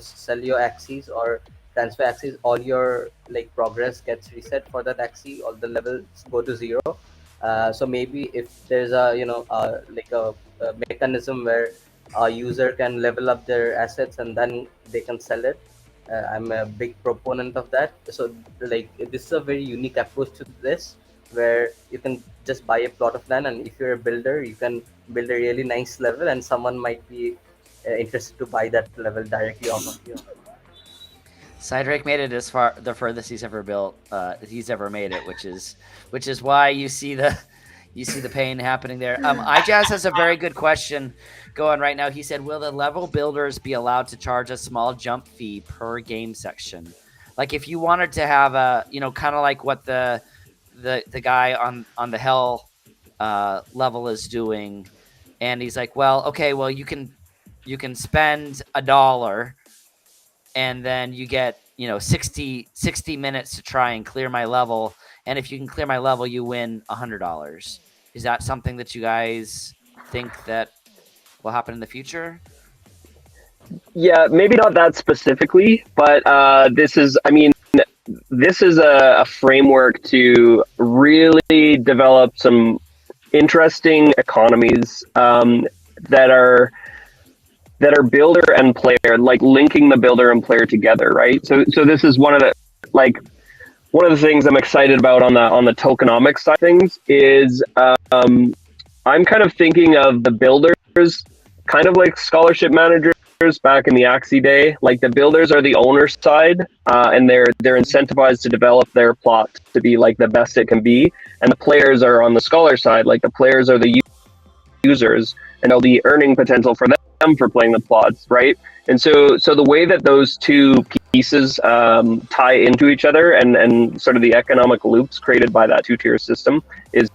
sell your axes or transfer axes, all your progress gets reset for that axis, all the levels go to 0. So maybe if there's a mechanism where a user can level up their assets and then they can sell it, I'm a big proponent of that. So this is a very unique approach to this, where you can just buy a plot of land, and if you're a builder, you can build a really nice level, and someone might be interested to buy that level directly off of you. Cydrake made it as far the furthest he's ever built. He's ever made it, which is why you see the pain happening there. iJazz has a very good question going right now. He said, "Will the level builders be allowed to charge a small jump fee per game section? Like if you wanted to have a kind of like what the guy on the hell level is doing," and he's like, "Well, okay, well you can spend $1." And then you get 60 minutes to try and clear my level, and if you can clear my level, you win $100. Is that something that you guys think that will happen in the future? Yeah, maybe not that specifically, but this is a framework to really develop some interesting economies that are that are builder and player, like linking the builder and player together, right? So this is one of the things I'm excited about on the tokenomics side of things is I'm kind of thinking of the builders kind of like scholarship managers back in the Axie day. Like the builders are the owner side, and they're incentivized to develop their plot to be like the best it can be, and the players are on the scholar side. Like the players are the users, and there'll be earning potential for them for playing the plots, right? And so the way that those two pieces tie into each other and sort of the economic loops created by that two-tier system is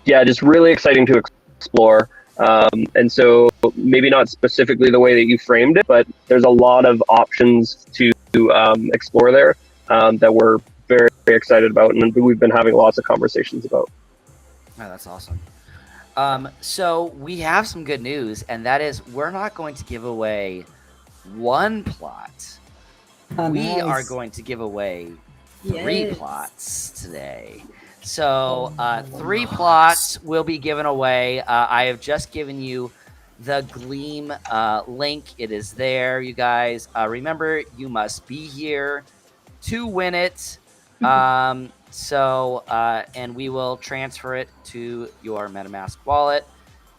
just really exciting to explore. And so maybe not specifically the way that you framed it, but there's a lot of options to explore there that we're very, very excited about, and we've been having lots of conversations about. Oh, that's awesome. So we have some good news, and that is we're not going to give away one plot. We are going to give away 3 plots today. So 3 plots will be given away. I have just given you the Gleam link. It is there, you guys. Remember, you must be here to win it. And we will transfer it to your MetaMask wallet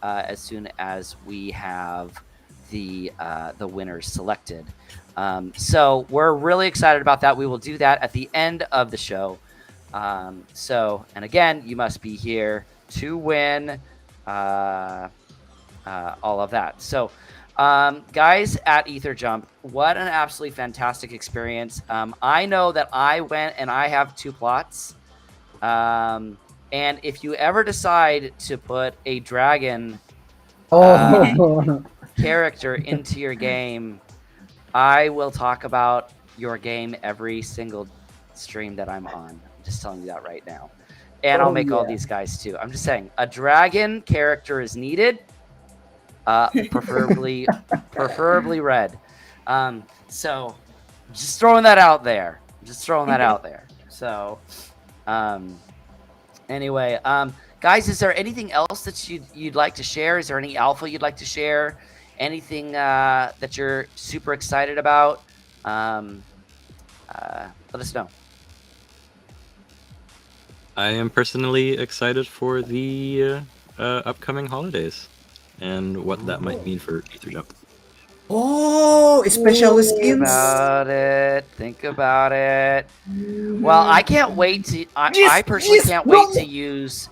as soon as we have the winners selected. So we're really excited about that. We will do that at the end of the show. And again, you must be here to win all of that. So, guys at EtherJump, what an absolutely fantastic experience. I know that I went and I have 2 plots. And if you ever decide to put a dragon character into your game, I will talk about your game every single stream that I'm on. I'm just telling you that right now. And I'll make all these guys too. I'm just saying, a dragon character is needed. Preferably red. So just throwing that out there. So anyway, guys, is there anything else that you'd like to share? Is there any alpha you'd like to share? Anything that you're super excited about? Let us know. I am personally excited for the upcoming holidays and what that might mean for EtherJump. Oh, special skins. Think about it. Well, I can't wait to. I personally can't wait to use.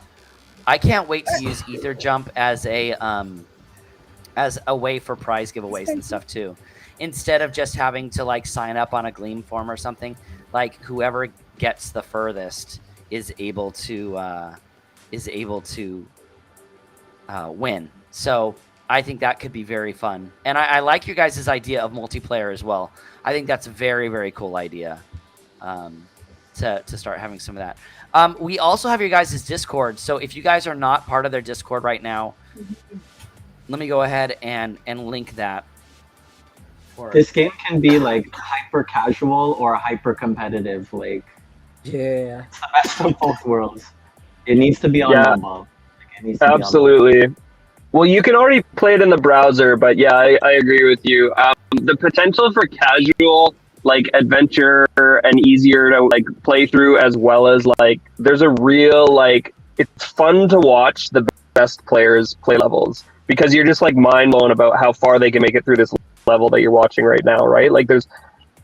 I can't wait to use EtherJump as a way for prize giveaways and stuff too. Instead of just having to like sign up on a Gleam form or something, like whoever gets the furthest is able to win. So I think that could be very fun. And I like your guys' idea of multiplayer as well. I think that's a very, very cool idea to start having some of that. We also have your guys' Discord. So if you guys are not part of their Discord right now, let me go ahead and link that. This game can be like hyper casual or hyper competitive. Like, yeah, it's the best of both worlds. It needs to be on mobile. Absolutely. Well, you can already play it in the browser, but yeah, I agree with you. The potential for casual, like adventure and easier to like play through, as well as like there's a real like it's fun to watch the best players play levels because you're just like mind blown about how far they can make it through this level that you're watching right now, right? Like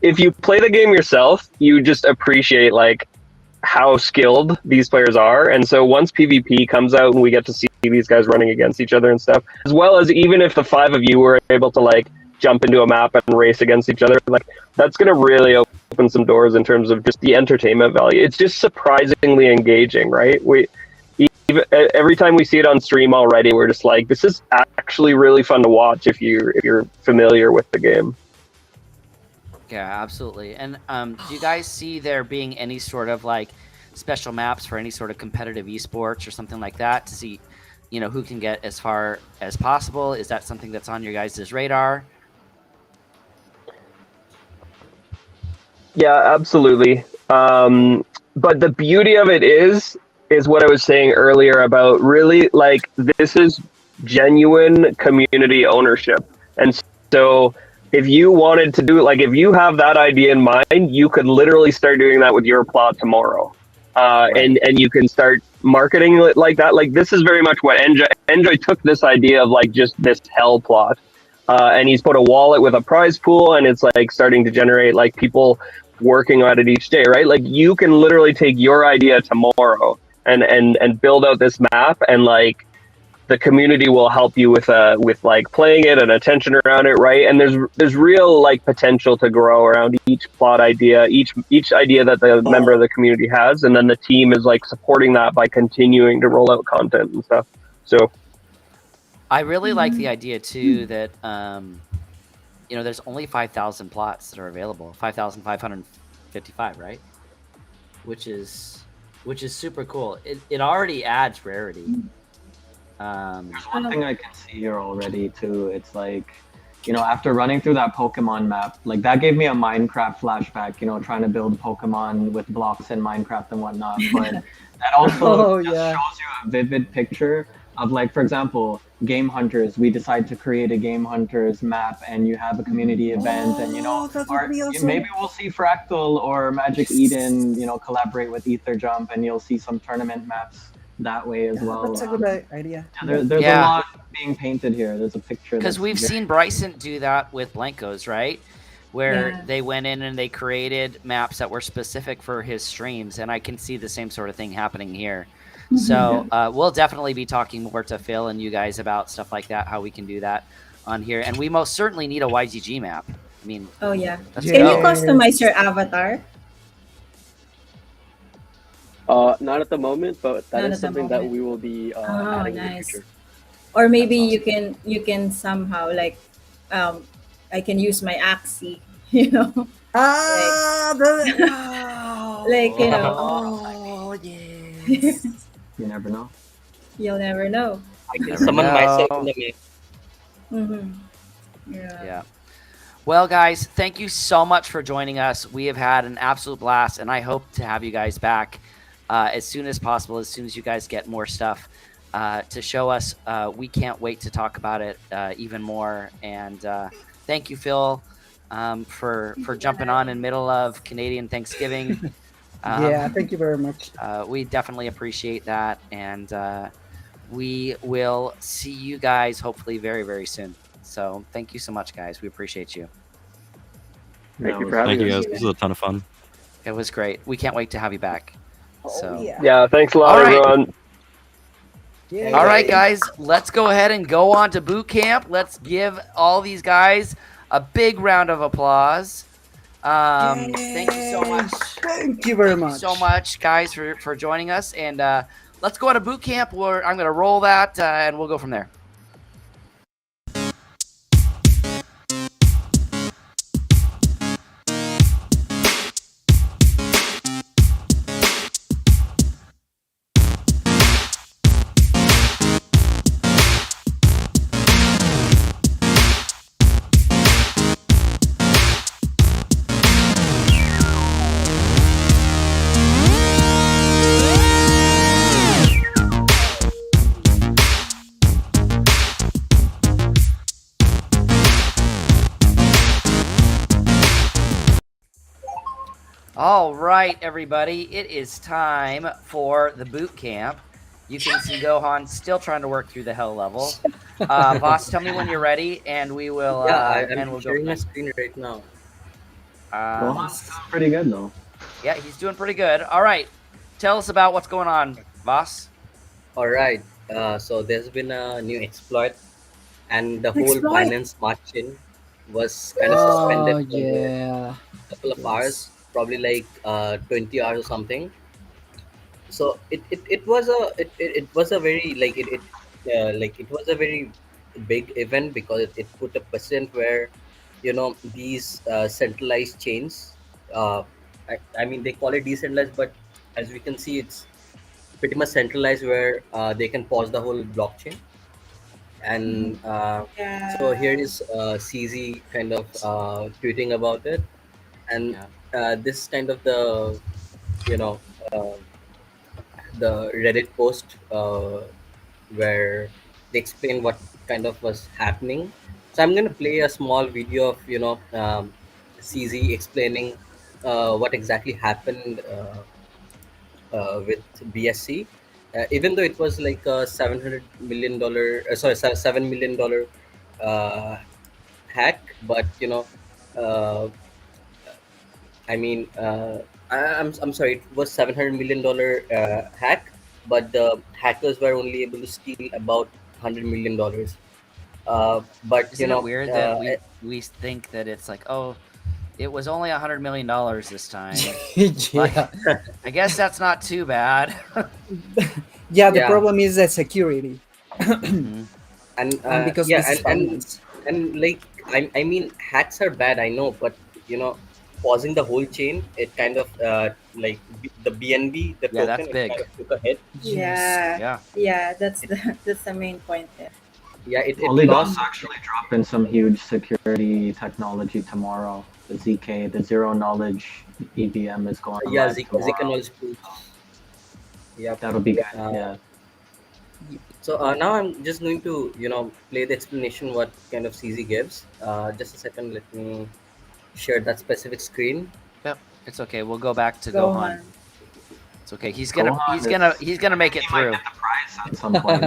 if you play the game yourself, you just appreciate like how skilled these players are. And so once PvP comes out and we get to see these guys running against each other and stuff, as well as even if the 5 of you were able to like jump into a map and race against each other, like that's going to really open some doors in terms of just the entertainment value. It's just surprisingly engaging, right? Every time we see it on stream already, we're just like, this is actually really fun to watch if you're familiar with the game. Yeah, absolutely. And do you guys see there being any sort of like special maps for any sort of competitive esports or something like that to see, who can get as far as possible? Is that something that's on your guys' radar? Yeah, absolutely. But the beauty of it is what I was saying earlier about really like this is genuine community ownership. And so if you wanted to do, like, if you have that idea in mind, you could literally start doing that with your plot tomorrow. And you can start marketing it like that. Like, this is very much what Enjoy took this idea of, like, just this hell plot. And he's put a wallet with a prize pool, and it's like starting to generate like people working on it each day, right? Like, you can literally take your idea tomorrow and build out this map, and like the community will help you with like playing it and attention around it, right? And there's real like potential to grow around each plot idea, each idea that the member of the community has, and then the team is like supporting that by continuing to roll out content and stuff. So I really like the idea too that there's only 5,000 plots that are available, 5,555, right? Which is super cool. It already adds rarity. There's one thing I can see here already too. It's like, after running through that Pokemon map, like that gave me a Minecraft flashback, trying to build Pokemon with blocks in Minecraft and whatnot. But that also shows you a vivid picture of, like, for example, GameHunters. We decide to create a GameHunters map, and you have a community event, and maybe we'll see Fractal or Magic Eden, collaborate with Ether Jump, and you'll see some tournament maps that way as well. That's a good idea. There's a lot being painted here. There's a picture. Because we've seen Bryson do that with Blankos, right? Where they went in and they created maps that were specific for his streams, and I can see the same sort of thing happening here. So we'll definitely be talking more to Phil and you guys about stuff like that, how we can do that on here. And we most certainly need a YGG map. I mean, Oh yeah. let's Can go. you customize your avatar? Not at the moment, but that Not is at the something that moment. we will be adding in the Nice. future. Or maybe you can somehow like I can use my Axie, like Oh yes. You never know. you'll never know. I can Never summon myself know. in the map. Mm-hmm. Yeah. Well, guys, thank you so much for joining us. We have had an absolute blast, and I hope to have you guys back as soon as possible, as soon as you guys get more stuff to show us. We can't wait to talk about it even more. And thank you, Phil, for jumping on in the middle of Canadian Thanksgiving. Thank you very much. We definitely appreciate that, and we will see you guys hopefully very, very soon. So thank you so much, guys. We appreciate you. Thank you for having Thank you us. guys. This was a ton of fun. It was great. We can't wait to have you back. So yeah, thanks a lot, All right. everyone. all right, guys, let's go ahead and go on to boot camp. Let's give all these guys a big round of applause. Thank you so much. Thank you very Thank you much. so much, guys, for joining us. And let's go on to boot camp. Where I'm going to roll that, and we'll go from there. All right, everybody, it is time for the boot camp. You can see Gohan still trying to work through the hell level. Vaas, tell me when you're ready, and we will. I'm and we'll go. sharing From my there. screen right now. Gohan's doing pretty good though. Yeah, he's doing pretty good. All right, tell us about what's going on, Vaas. All right. So there's been a new exploit, and the whole Exploit? Binance Smart Chain was kind of suspended for yeah. a couple of hours, probably like 20 hours or something. So it was a very it was a very big event because it put a precedent where these centralized chains. I mean, they call it decentralized, but as we can see, it's pretty much centralized where they can pause the whole blockchain. And so here is CZ kind of tweeting about it, and this kind of the you know uh, the Reddit post where they explain what kind of was happening. So I'm going to play a small video of CZ explaining what exactly happened with BSC. Even though it was like a $700 million, sorry, $7 million uh, hack, but uh, I mean, I'm sorry, it was $700 million hack, but the hackers were only able to steal about $100 million. But Isn't it weird that we think that it's like, oh, it was only $100 million this time? Like, Yeah. I guess that's not too bad. Yeah, the Yeah. problem is the security. Mhm. and And because yeah, this is finance. and like I mean, hacks are bad, I know, but pausing the whole chain, it kind of like the BNB, the Yeah, token, that's it big. kind of took a hit. Yeah. Yeah. Yeah, that's the main point there. Yeah, it Polygon's lost. actually dropping some huge security technology tomorrow. The ZK, the zero knowledge EVM is going Yeah, live tomorrow. Zika knowledge proof. Yeah. That'll be good. Uh, Yeah. So now I'm just going to play the explanation what kind of CZ gives. Just a second, let me share that specific screen. Yep. It's okay. We'll go back to Go Gohan. on. It's okay. He's Gohan gonna make it He might through. get the prize at some point.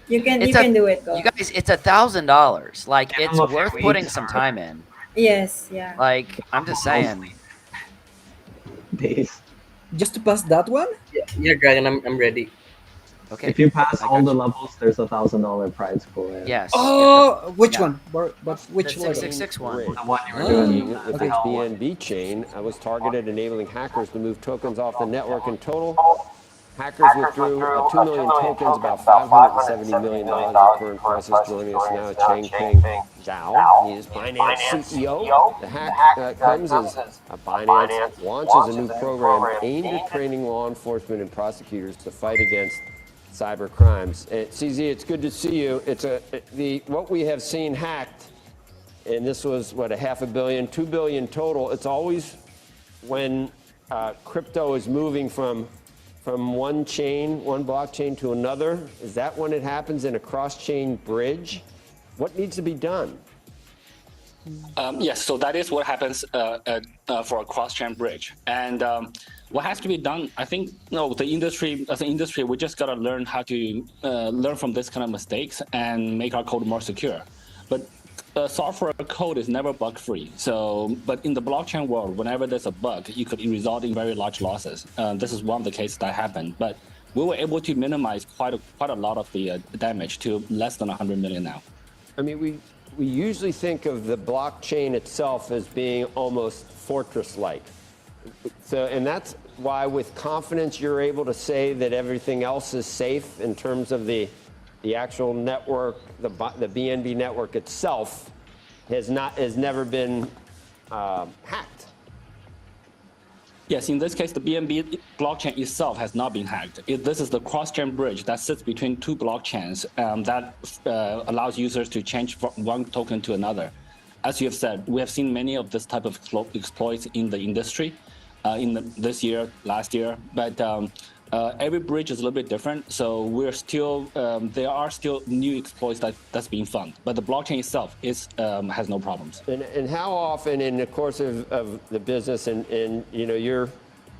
You can It's you a- can do it, go. You guys, it's $1,000. Like, Give him it's a few worth weeks putting some or- time in. Yes, yeah. Like, I'm just saying. Days. Just to pass that one? Yeah, Dragon, I'm ready. Okay. If you pass I all got the you. levels, there's $1,000 prize pool. Yeah. Yes. Oh, which yeah. one? But which The level? 666 one. The one you were Oh. doing. Okay. With its BNB chain, I was targeted, enabling hackers to move tokens off the network. In total, hackers withdrew 2 million tokens, about $570 million at current prices. Joining us now, Changpeng Zhao. He is Binance CEO. The hack comes as Binance launches a new program aimed at training law enforcement and prosecutors to fight against cyber crimes. CZ, it's good to see you. What we have seen hacked, and this was what, a $500 million, $2 billion total. It's always when crypto is moving from one chain, one blockchain to another. Is that when it happens in a cross-chain bridge? What needs to be done? Yes, so that is what happens for a cross-chain bridge. And what has to be done, I think, the industry, as an industry, we just got to learn how to learn from this kind of mistakes and make our code more secure. But software code is never bug-free. But in the blockchain world, whenever there's a bug, it could result in very large losses. This is one of the cases that happened. But we were able to minimize quite a lot of the damage to less than 100 million now. I mean, we usually think of the blockchain itself as being almost fortress-like. And that's why with confidence you're able to say that everything else is safe in terms of the actual network, the BNB network itself has never been hacked. Yes, in this case, the BNB blockchain itself has not been hacked. This is the cross-chain bridge that sits between two blockchains that allows users to change from one token to another. As you have said, we have seen many of this type of exploits in the industry this year, last year, but every bridge is a little bit different. So we're still, there are still new exploits that's being found, but the blockchain itself has no problems. And how often in the course of the business and your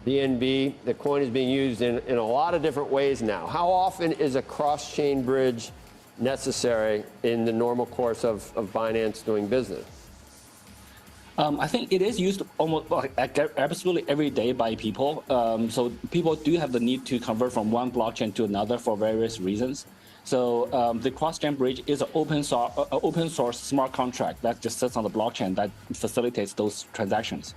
BNB, the coin is being used in a lot of different ways now. How often is a cross-chain bridge necessary in the normal course of Binance doing business? I think it is used almost absolutely every day by people. So people do have the need to convert from one blockchain to another for various reasons. So the cross-chain bridge is an open source smart contract that just sits on the blockchain that facilitates those transactions.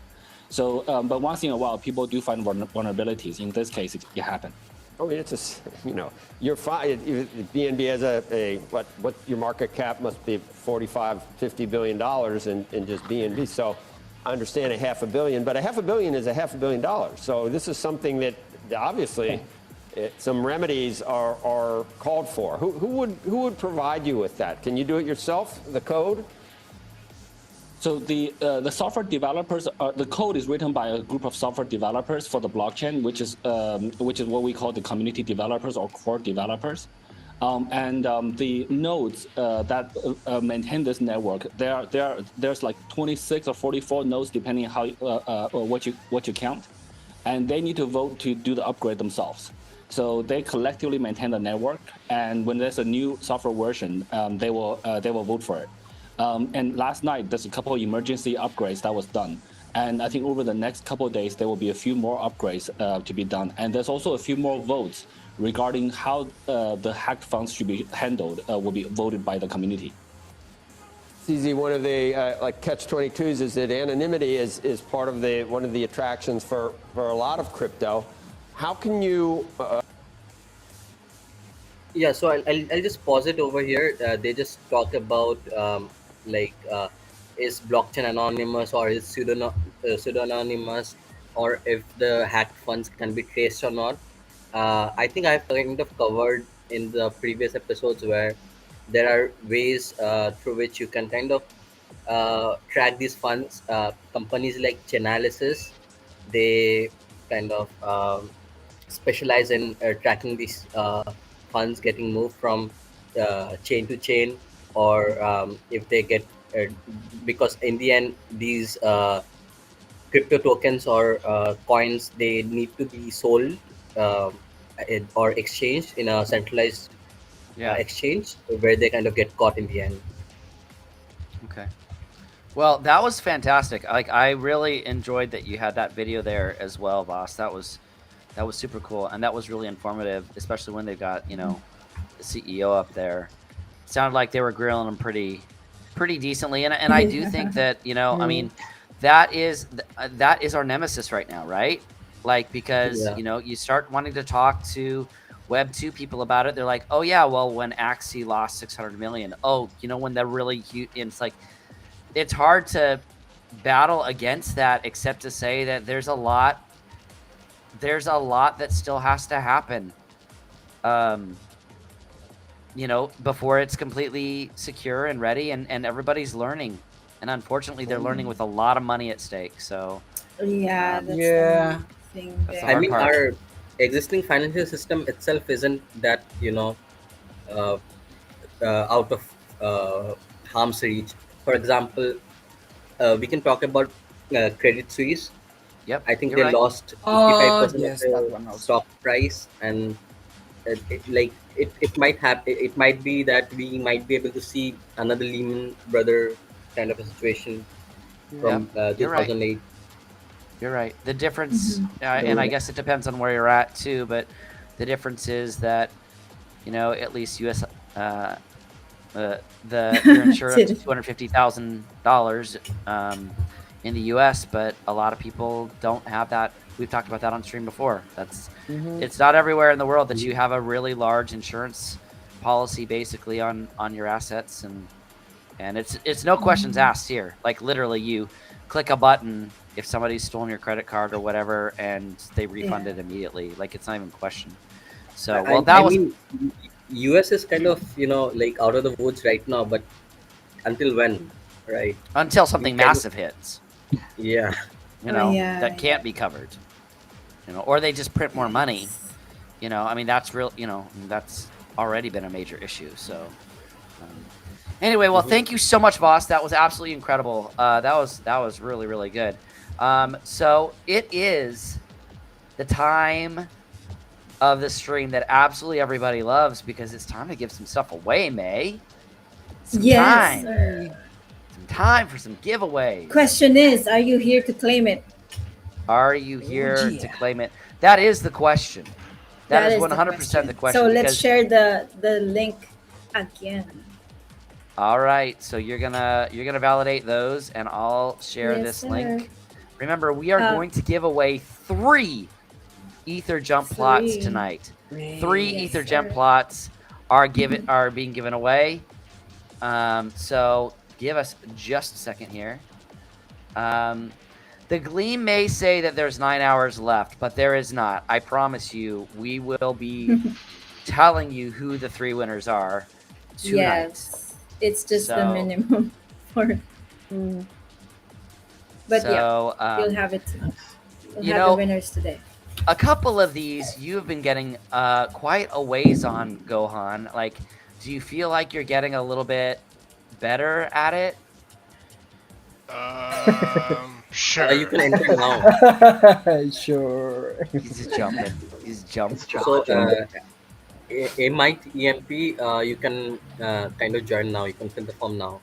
So, but once in a while, people do find vulnerabilities. In this case, it happened. I mean, it's you're fine. BNB has what your market cap must be $45-50 billion in just BNB. So I understand $500 million, but $500 million is $500 million. So this is something that obviously some remedies are called for. Who would provide you with that? Can you do it yourself? The code? So the software developers, the code is written by a group of software developers for the blockchain, which is what we call the community developers or core developers. The nodes that maintain this network, there's like 26 or 44 nodes depending on how what you count, and they need to vote to do the upgrade themselves. So they collectively maintain the network, and when there's a new software version, they will vote for it. And last night, there's a couple of emergency upgrades that was done. And I think over the next couple of days, there will be a few more upgrades to be done. And there's also a few more votes regarding how the hacked funds should be handled will be voted by the community. CZ, one of the like catch-22s is that anonymity is part of one of the attractions for a lot of crypto. How can you? Yeah, so I'll just pause it over here. They just talk about is blockchain anonymous or is pseudo-anonymous, or if the hacked funds can be traced or not. I think I've kind of covered in the previous episodes where there are ways through which you can kind of track these funds. Companies like Chainalysis, they kind of specialize in tracking these funds getting moved from chain to chain, or if they get because in the end these crypto tokens or coins, they need to be sold or exchanged in a centralized exchange where they kind of get caught in the end. Okay. Well, that was fantastic. Like, I really enjoyed that you had that video there as well, Vaas. That was super cool, and that was really informative, especially when they've got, you know, the CEO up there. It sounded like they were grilling him pretty decently, and I do think that, you know, I mean, that is our nemesis right now, right? Like, because you know, you start wanting to talk to Web 2 people about it, they're like, oh yeah, well, when Axie lost 600 million, oh, you know, when they're really huge, it's like, it's hard to battle against that, except to say that there's a lot that still has to happen, you know, before it's completely secure and ready, and everybody's learning, and unfortunately they're learning with a lot of money at stake. So yeah, that's yeah. the thing That's the there. I mean, part. our existing financial system itself isn't that, you know, out of harm's reach. For example, we can talk about Credit Suisse. Yep, I think you're they right. lost Oh 55% yes, of that the one also. stock price, and it might have it might be that we might be able to see another Lehman Brother kind of a situation from You're right. 2008. You're right. The difference, and I guess it depends on where you're at too, but the difference is that, you know, at least U.S. You're insured up to $250,000 in the U.S., but a lot of people don't have that. We've talked about that on stream before. It's not everywhere in the world that you have a really large insurance policy basically on your assets, and it's no questions asked here. Like, literally, you click a button if somebody's stolen your credit card or whatever, and they refund it immediately. Like, it's not even a question. So, well, that was. mean, US is kind of, you know, like out of the woods right now, but until when, right? Until something massive hits, Yeah. you know, yeah, that can't be covered, you know, or they just print more money, you know. I mean, that's real, you know, that's already been a major issue. So anyway, well, thank you so much, Vaas. That was absolutely incredible. That was really good. So it is the time of the stream that absolutely everybody loves, because it's time to give some stuff away, May. Some Yes. time for some giveaways. Question is, are you here to claim it? Are you here to claim it? That is the question. That is 100% the question. So let's share the link again. All right, so you're gonna validate those, and I'll share this link. Remember, we are going to give away 3 Ether Jump plots tonight. 3 Ether Jump plots are being given away. So give us just a second here. The Gleam may say that there's 9 hours left, but there is not. I promise you, we will be telling you who the 3 winners are tonight. Yes, it's just the minimum for. But so, yeah, you'll have it. You'll you have know, the winners today. a couple of these you've been getting quite a ways on, Gohan. Like, do you feel like you're getting a little bit better at it? Sure. You can enter now. Sure. He's just jumping. He's jumping. So, a might EMP, you can kind of join now. You can fill the form now.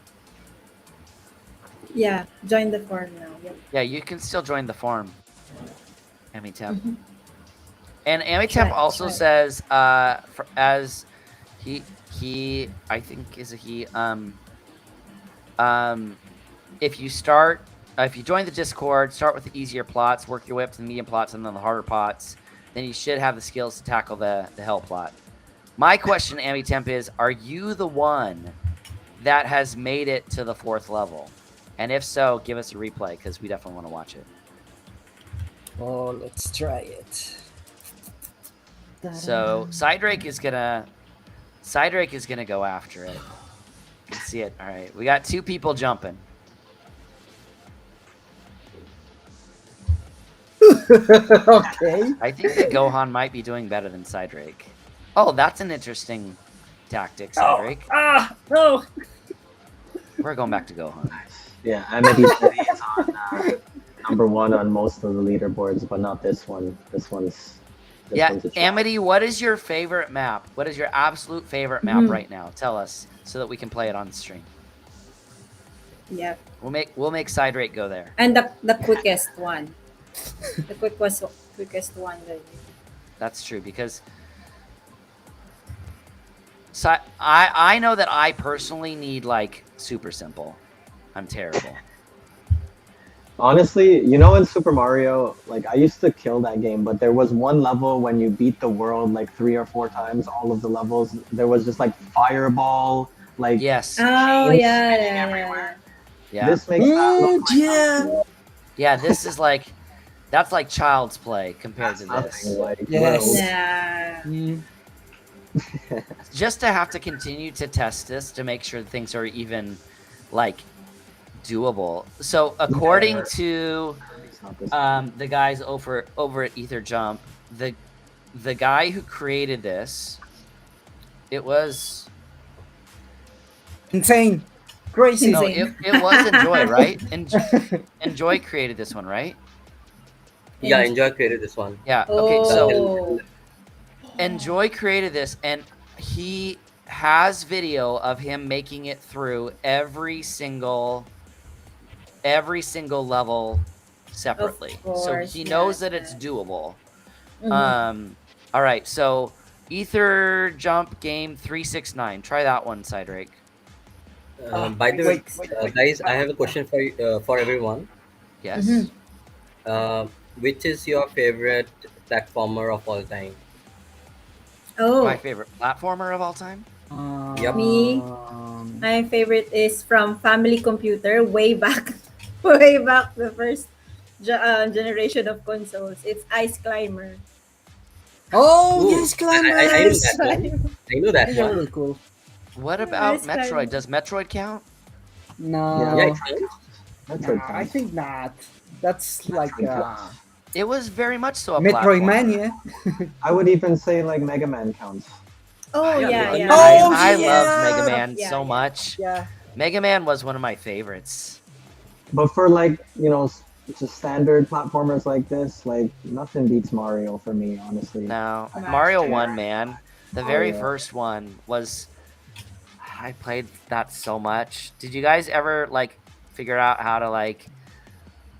Yeah, join the farm now. Yep. Yeah, you can still join the farm. Amitemp. Mhm. And Amitemp Try, also try. says, as he, I think is a he. If you start, if you join the Discord, start with the easier plots, work your way up to the medium plots, and then the harder plots. Then you should have the skills to tackle the hell plot. My question, Amitemp, is: are you the one that has made it to the 4th level? And if so, give us a replay because we definitely want to watch it. Oh, let's try it. So Cydrake is gonna go after it. You can see it. All right, we got 2 people jumping. Okay. I think that Gohan might be doing better than Cydrake. Oh, that's an interesting tactic, Cydrake. No. We're going back to Gohan. Yeah, Amity said he's on number 1 on most of the leaderboards, but not this one. This one's a challenge. Amity, what is your favorite map? What is your absolute favorite map right now? Tell us so that we can play it on the stream. Yep. We'll make Cydrake go there. And the quickest one. The quickest one. That's true because I know that I personally need like super simple. I'm terrible. Honestly, you know, in Super Mario, like, I used to kill that game, but there was one level when you beat the world like 3 or 4 times, all of the levels, there was just like fireball, like yes. Oh yeah. This makes that look like yeah. Yeah, this is like that's like child's play compared to nothing. this. Like, Yes. Yeah. Just to have to continue to test this to make sure things are even like doable. So according to the guys over at Ether Jump, the guy who created this, it was Insane. Crazy. no, it was Enjoy, right? Enjoy created this one, right? Yeah, Enjoy created this one. Yeah. Okay. So Oh. Enjoy created this, and he has video of him making it through every single level separately. So course, he knows yes, that it's yes. doable. Mhm. All right. So Ether Jump Game 369. Try that one, Cydrake. By the way, wait. guys, I have a question for you, for everyone. Yes. Mhm. Which is your favorite platformer of all time? Oh, My favorite platformer of all time. Yep. Me? my favorite is from Family Computer, way back, way back the first generation of consoles. It's Ice Climber. Oh, Ooh, yes, I know climbers. that one. I know that These are one. really cool. What Yeah, about Ice Climber. Metroid? Does Metroid count? No, Yeah, it counts. Metroid nah, I counts. think not. That's like It was very much so a platformer. Metroidmania. I would even say like Mega Man counts. Oh yeah, yeah. Oh, I yeah. loved Mega Man Yeah, so yeah. much. Yeah. Mega Man was one of my favorites. But for like, you know, just standard platformers like this, like nothing beats Mario for me, honestly. No, Master. Mario 1, man. The very yeah. first one was. I played that so much. Did you guys ever like figure out how to like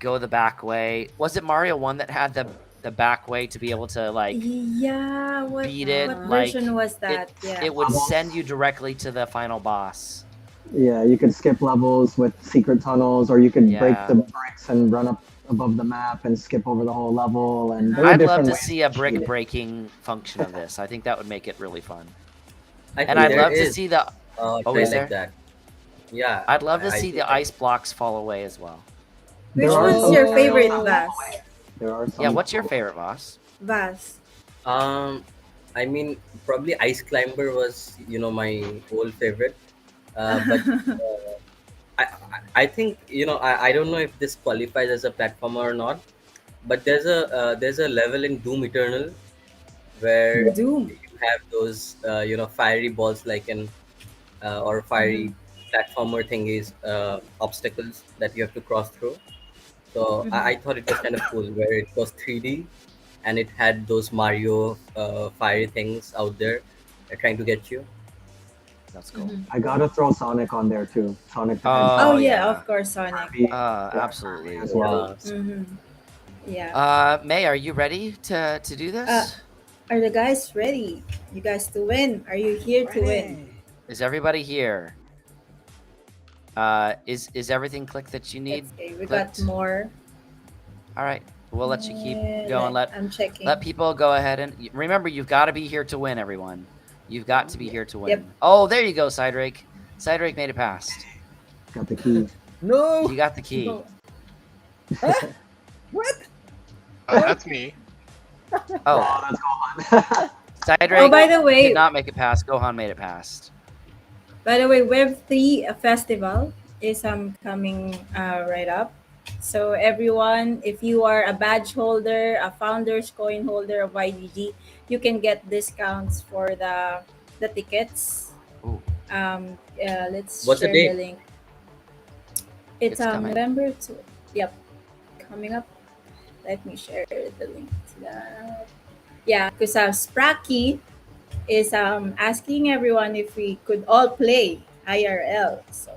go the back way? Was it Mario 1 that had the back way to be able to like Yeah, what, beat it? what Like version was that? Yeah. it would send you directly to the final boss. Yeah, you could skip levels with secret tunnels, or you could break Yeah. the bricks and run up above the map and skip over the whole level. And there are I'd love different to ways see a cheat brick it. breaking function of this. I think that would make it really fun. I And think I'd there love to is, see the try is like there? that. Yeah. I'd love to I see think the ice blocks fall away as well. Which There are one's some your tutorials favorite, on Vaas? There are some. Yeah, what's your favorite boss? Vaas. I mean, probably Ice Climber was, my whole favorite. But I think, I don't know if this qualifies as a platformer or not. but there's a level in Doom Eternal where Doom. you have those fiery balls like in or fiery platformer thingies, obstacles that you have to cross through. So I thought it was kind of cool where it was 3D and it had those Mario fiery things out there trying to get you. That's cool. I gotta throw Sonic on there too. Sonic the Oh, Hedgehog. Oh yeah, yeah. of course, Sonic. Absolutely. As well. Yeah. May, are you ready to do this? Are the guys ready? You guys to win? Are you here to win? Is everybody here? Is everything clicked that you need? Okay, we clicked? got more. All right, we'll let you keep going. I'm checking. Let people go ahead and remember, you've got to be here to win, everyone. You've got to be here to win. Yep. Oh, there you go, Cydrake. Cydrake made it past. Got the key. No. You got the key. No. What? That's me. Oh, that's Gohan. Cydrake Oh, by the way, did not make it past. Gohan made it past. Web3 festival is coming right up. So everyone, if you are a badge holder, a founder's coin holder of YGG, you can get discounts for the tickets. Ooh. Let's What's the share date? the link. It's coming. November 2. Yep, coming up. Let me share the link to that. Yeah, because Spracky is asking everyone if we could all play IRL. So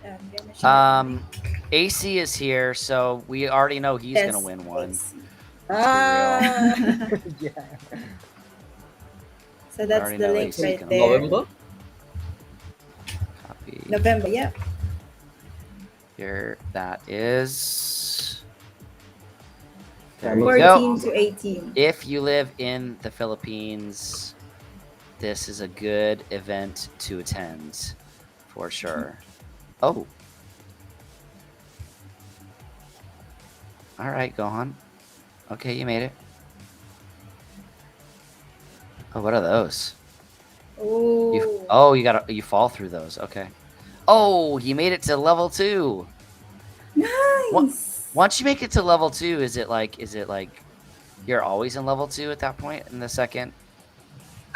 I'm gonna share the link. AC is here, so we already know he's Yes, gonna win one. AC. Yeah. So that's already the know link AC right can there. November? Copy. November, yeah. Here that is. There you go. 14 to 18. If you live in the Philippines, this is a good event to attend for sure. Oh. All right, Gohan. Okay, you made it. Oh, what are those? Oh, You fall through those. Okay. Oh, you made it to level 2. nice. Once you make it to level 2, is it like you're always in level 2 at that point in the second?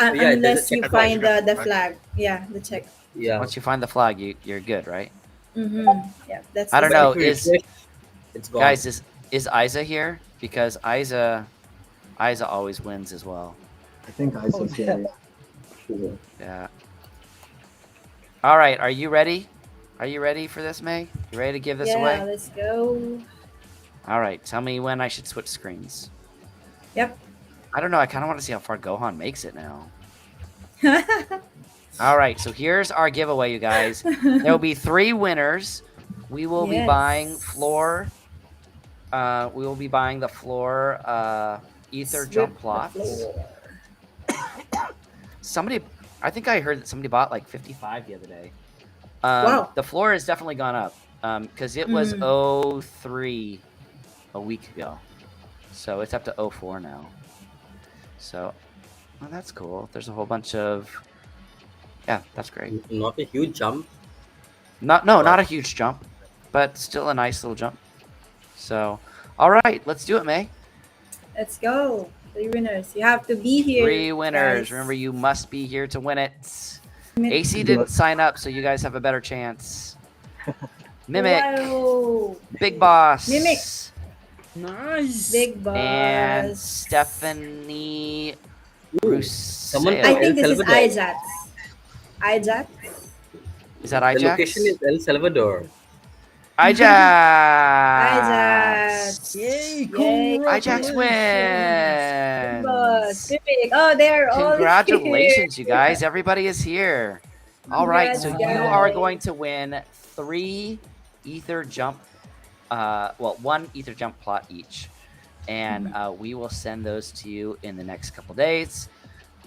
Yeah, there's a Unless you checkpoint. find the flag. Yeah, the check. Yeah. Once you find the flag, you're good, right? Yeah, that's I don't the know. If you refresh, it's gone. Guys, is Isa here? Because Isa always wins as well. I think Isaac's here. Sure. Yeah. All right, are you ready? Are you ready for this, May? You ready to give this Yeah, away? let's go. All right, tell me when I should switch screens. Yep. I don't know. I kind of want to see how far Gohan makes it now. All right, so here's our giveaway, you guys. There will be 3 winners. We will be Yes. buying floor. We will be buying the floor ether jump plots. I think I heard that somebody bought like 55 the other day. Wow. The floor has definitely gone up because it was 03 a week ago. So it's up to 04 now. So, well, that's cool. There's a whole bunch of... Yeah, that's great. Not a huge jump. Not a huge jump, but still a nice little jump. So, all right, let's do it, May. Let's go. 3 winners. You have to be here. 3 winners. guys. Remember, you must be here to win it. AC didn't sign up, so you guys have a better chance. Mimic, Wow. Big Boss, Mimic. Nice. Big boss. and Stephanie Someone Roussel. I think El this is Salvador. Ijax. Ijax? Is that The Ijax? location is El Salvador. Ijax! Yay! Yay. Ijax Big wins! boss. Mimic. Oh, they're all Congratulations, here. you guys. Everybody is here. All right, so you Congrats, are guys. going to win 3 ether jump, 1 ether jump plot each. And we will send those to you in the next couple days.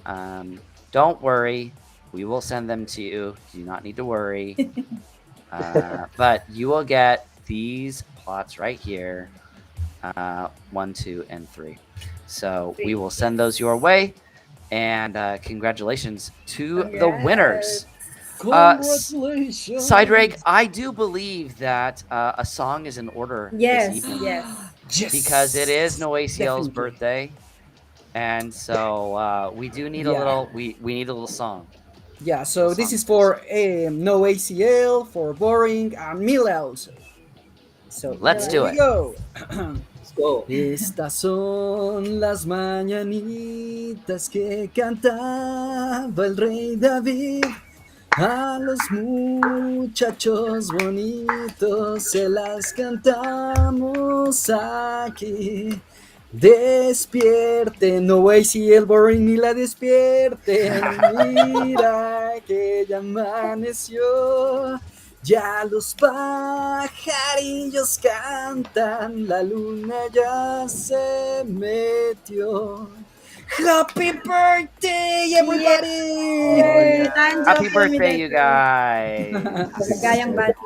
Don't worry, we will send them to you. You do not need to worry. But you will get these plots right here, 1, 2, and 3. So we will send those your way. And congratulations to the winners. Congratulations. Cydrake, I do believe that a song is in order Yes, this evening yes. Yes. because it is Noacl's Definitely. birthday, and so we do need a Yeah. little. We need a little song. Yeah, so Little this song is for for No ACL, for Boring, and Mila also. So Let's here do we it. go. Let's go. Estas son las mañanitas que cantaba el rey David. A los muchachos bonitos se las cantamos aquí. Despierten, no way si el boring ni la despierten. Mira que ya amaneció. Ya los pajarillos cantan, la luna ya se metió. Happy birthday, everybody! Yay! Happy birthday, you guys! Maligayang bati.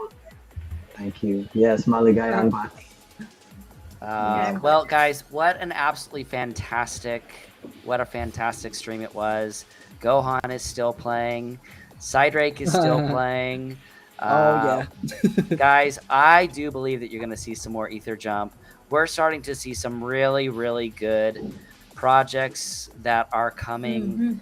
Thank you. Yes, Maligayang Bati. Well, guys, what a fantastic stream it was. Gohan is still playing. Cydrake is still playing. Oh, yeah. Guys, I do believe that you're going to see some more Ether Jump. We're starting to see some really, really good projects that are coming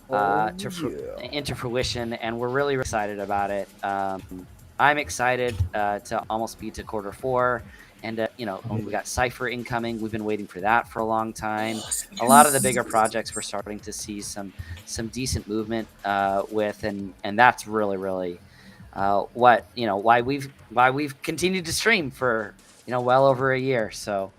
into fruition, and we're really excited about it. I'm excited to almost be to quarter 4. And, we got Cypher incoming. We've been waiting for that for a long time. A lot of the bigger projects we're starting to see some decent movement with, and that's really, really why we've continued to stream for, well over a year. So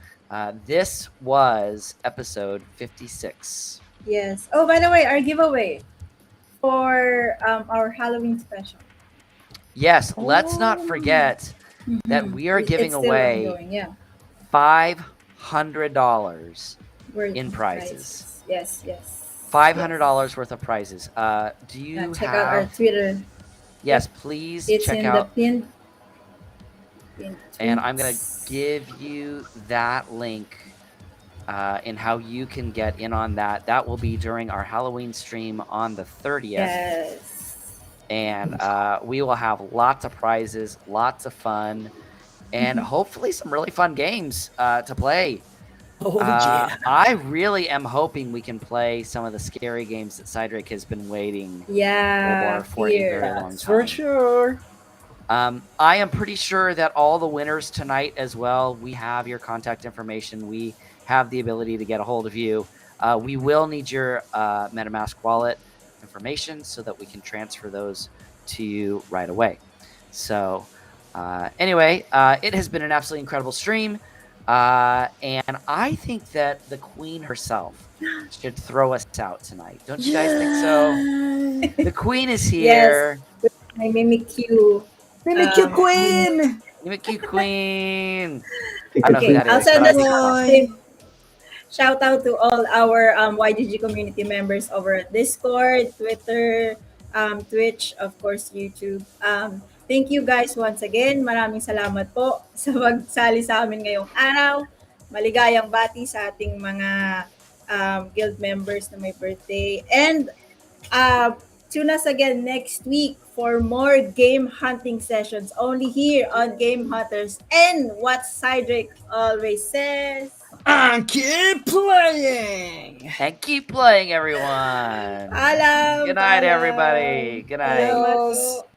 this was episode 56. Yes. Oh, by the way, our giveaway for our Halloween special. Yes, let's not forget that we are giving away $500 in prizes. Yes. $500 worth of prizes. Do you check out our Twitter? Yes, please it's check in out. The pinned and I'm gonna give you that link and how you can get in on that. That will be during our Halloween stream on the 30th. Yes. And we will have lots of prizes, lots of fun, and hopefully some really fun games to play. Oh, yeah. I really am hoping we can play some of the scary games that Cydrake has been waiting for a very long time. For sure. I am pretty sure that all the winners tonight as well, we have your contact information. We have the ability to get a hold of you. We will need your MetaMask wallet information so that we can transfer those to you right away. So anyway, it has been an absolutely incredible stream. And I think that the Queen herself should throw us out tonight. Don't you guys think so? The Queen is here. Yes. My Mimikyu. Mimikyu Queen! Mimikyu Queen! Okay, I'll send us shout out to all our YGG community members over at Discord, Twitter, Twitch, of course, YouTube. Thank you guys once again. Maraming salamat po sa pagsali sa amin ngayong araw. Maligayang bati sa ating mga guild members na may birthday. And tune us again next week for more game hunting sessions only here on GameHunters. And what Cydrake always says, and keep playing! And keep playing, everyone! Alam! Good night, everybody! Good night! Salamat po.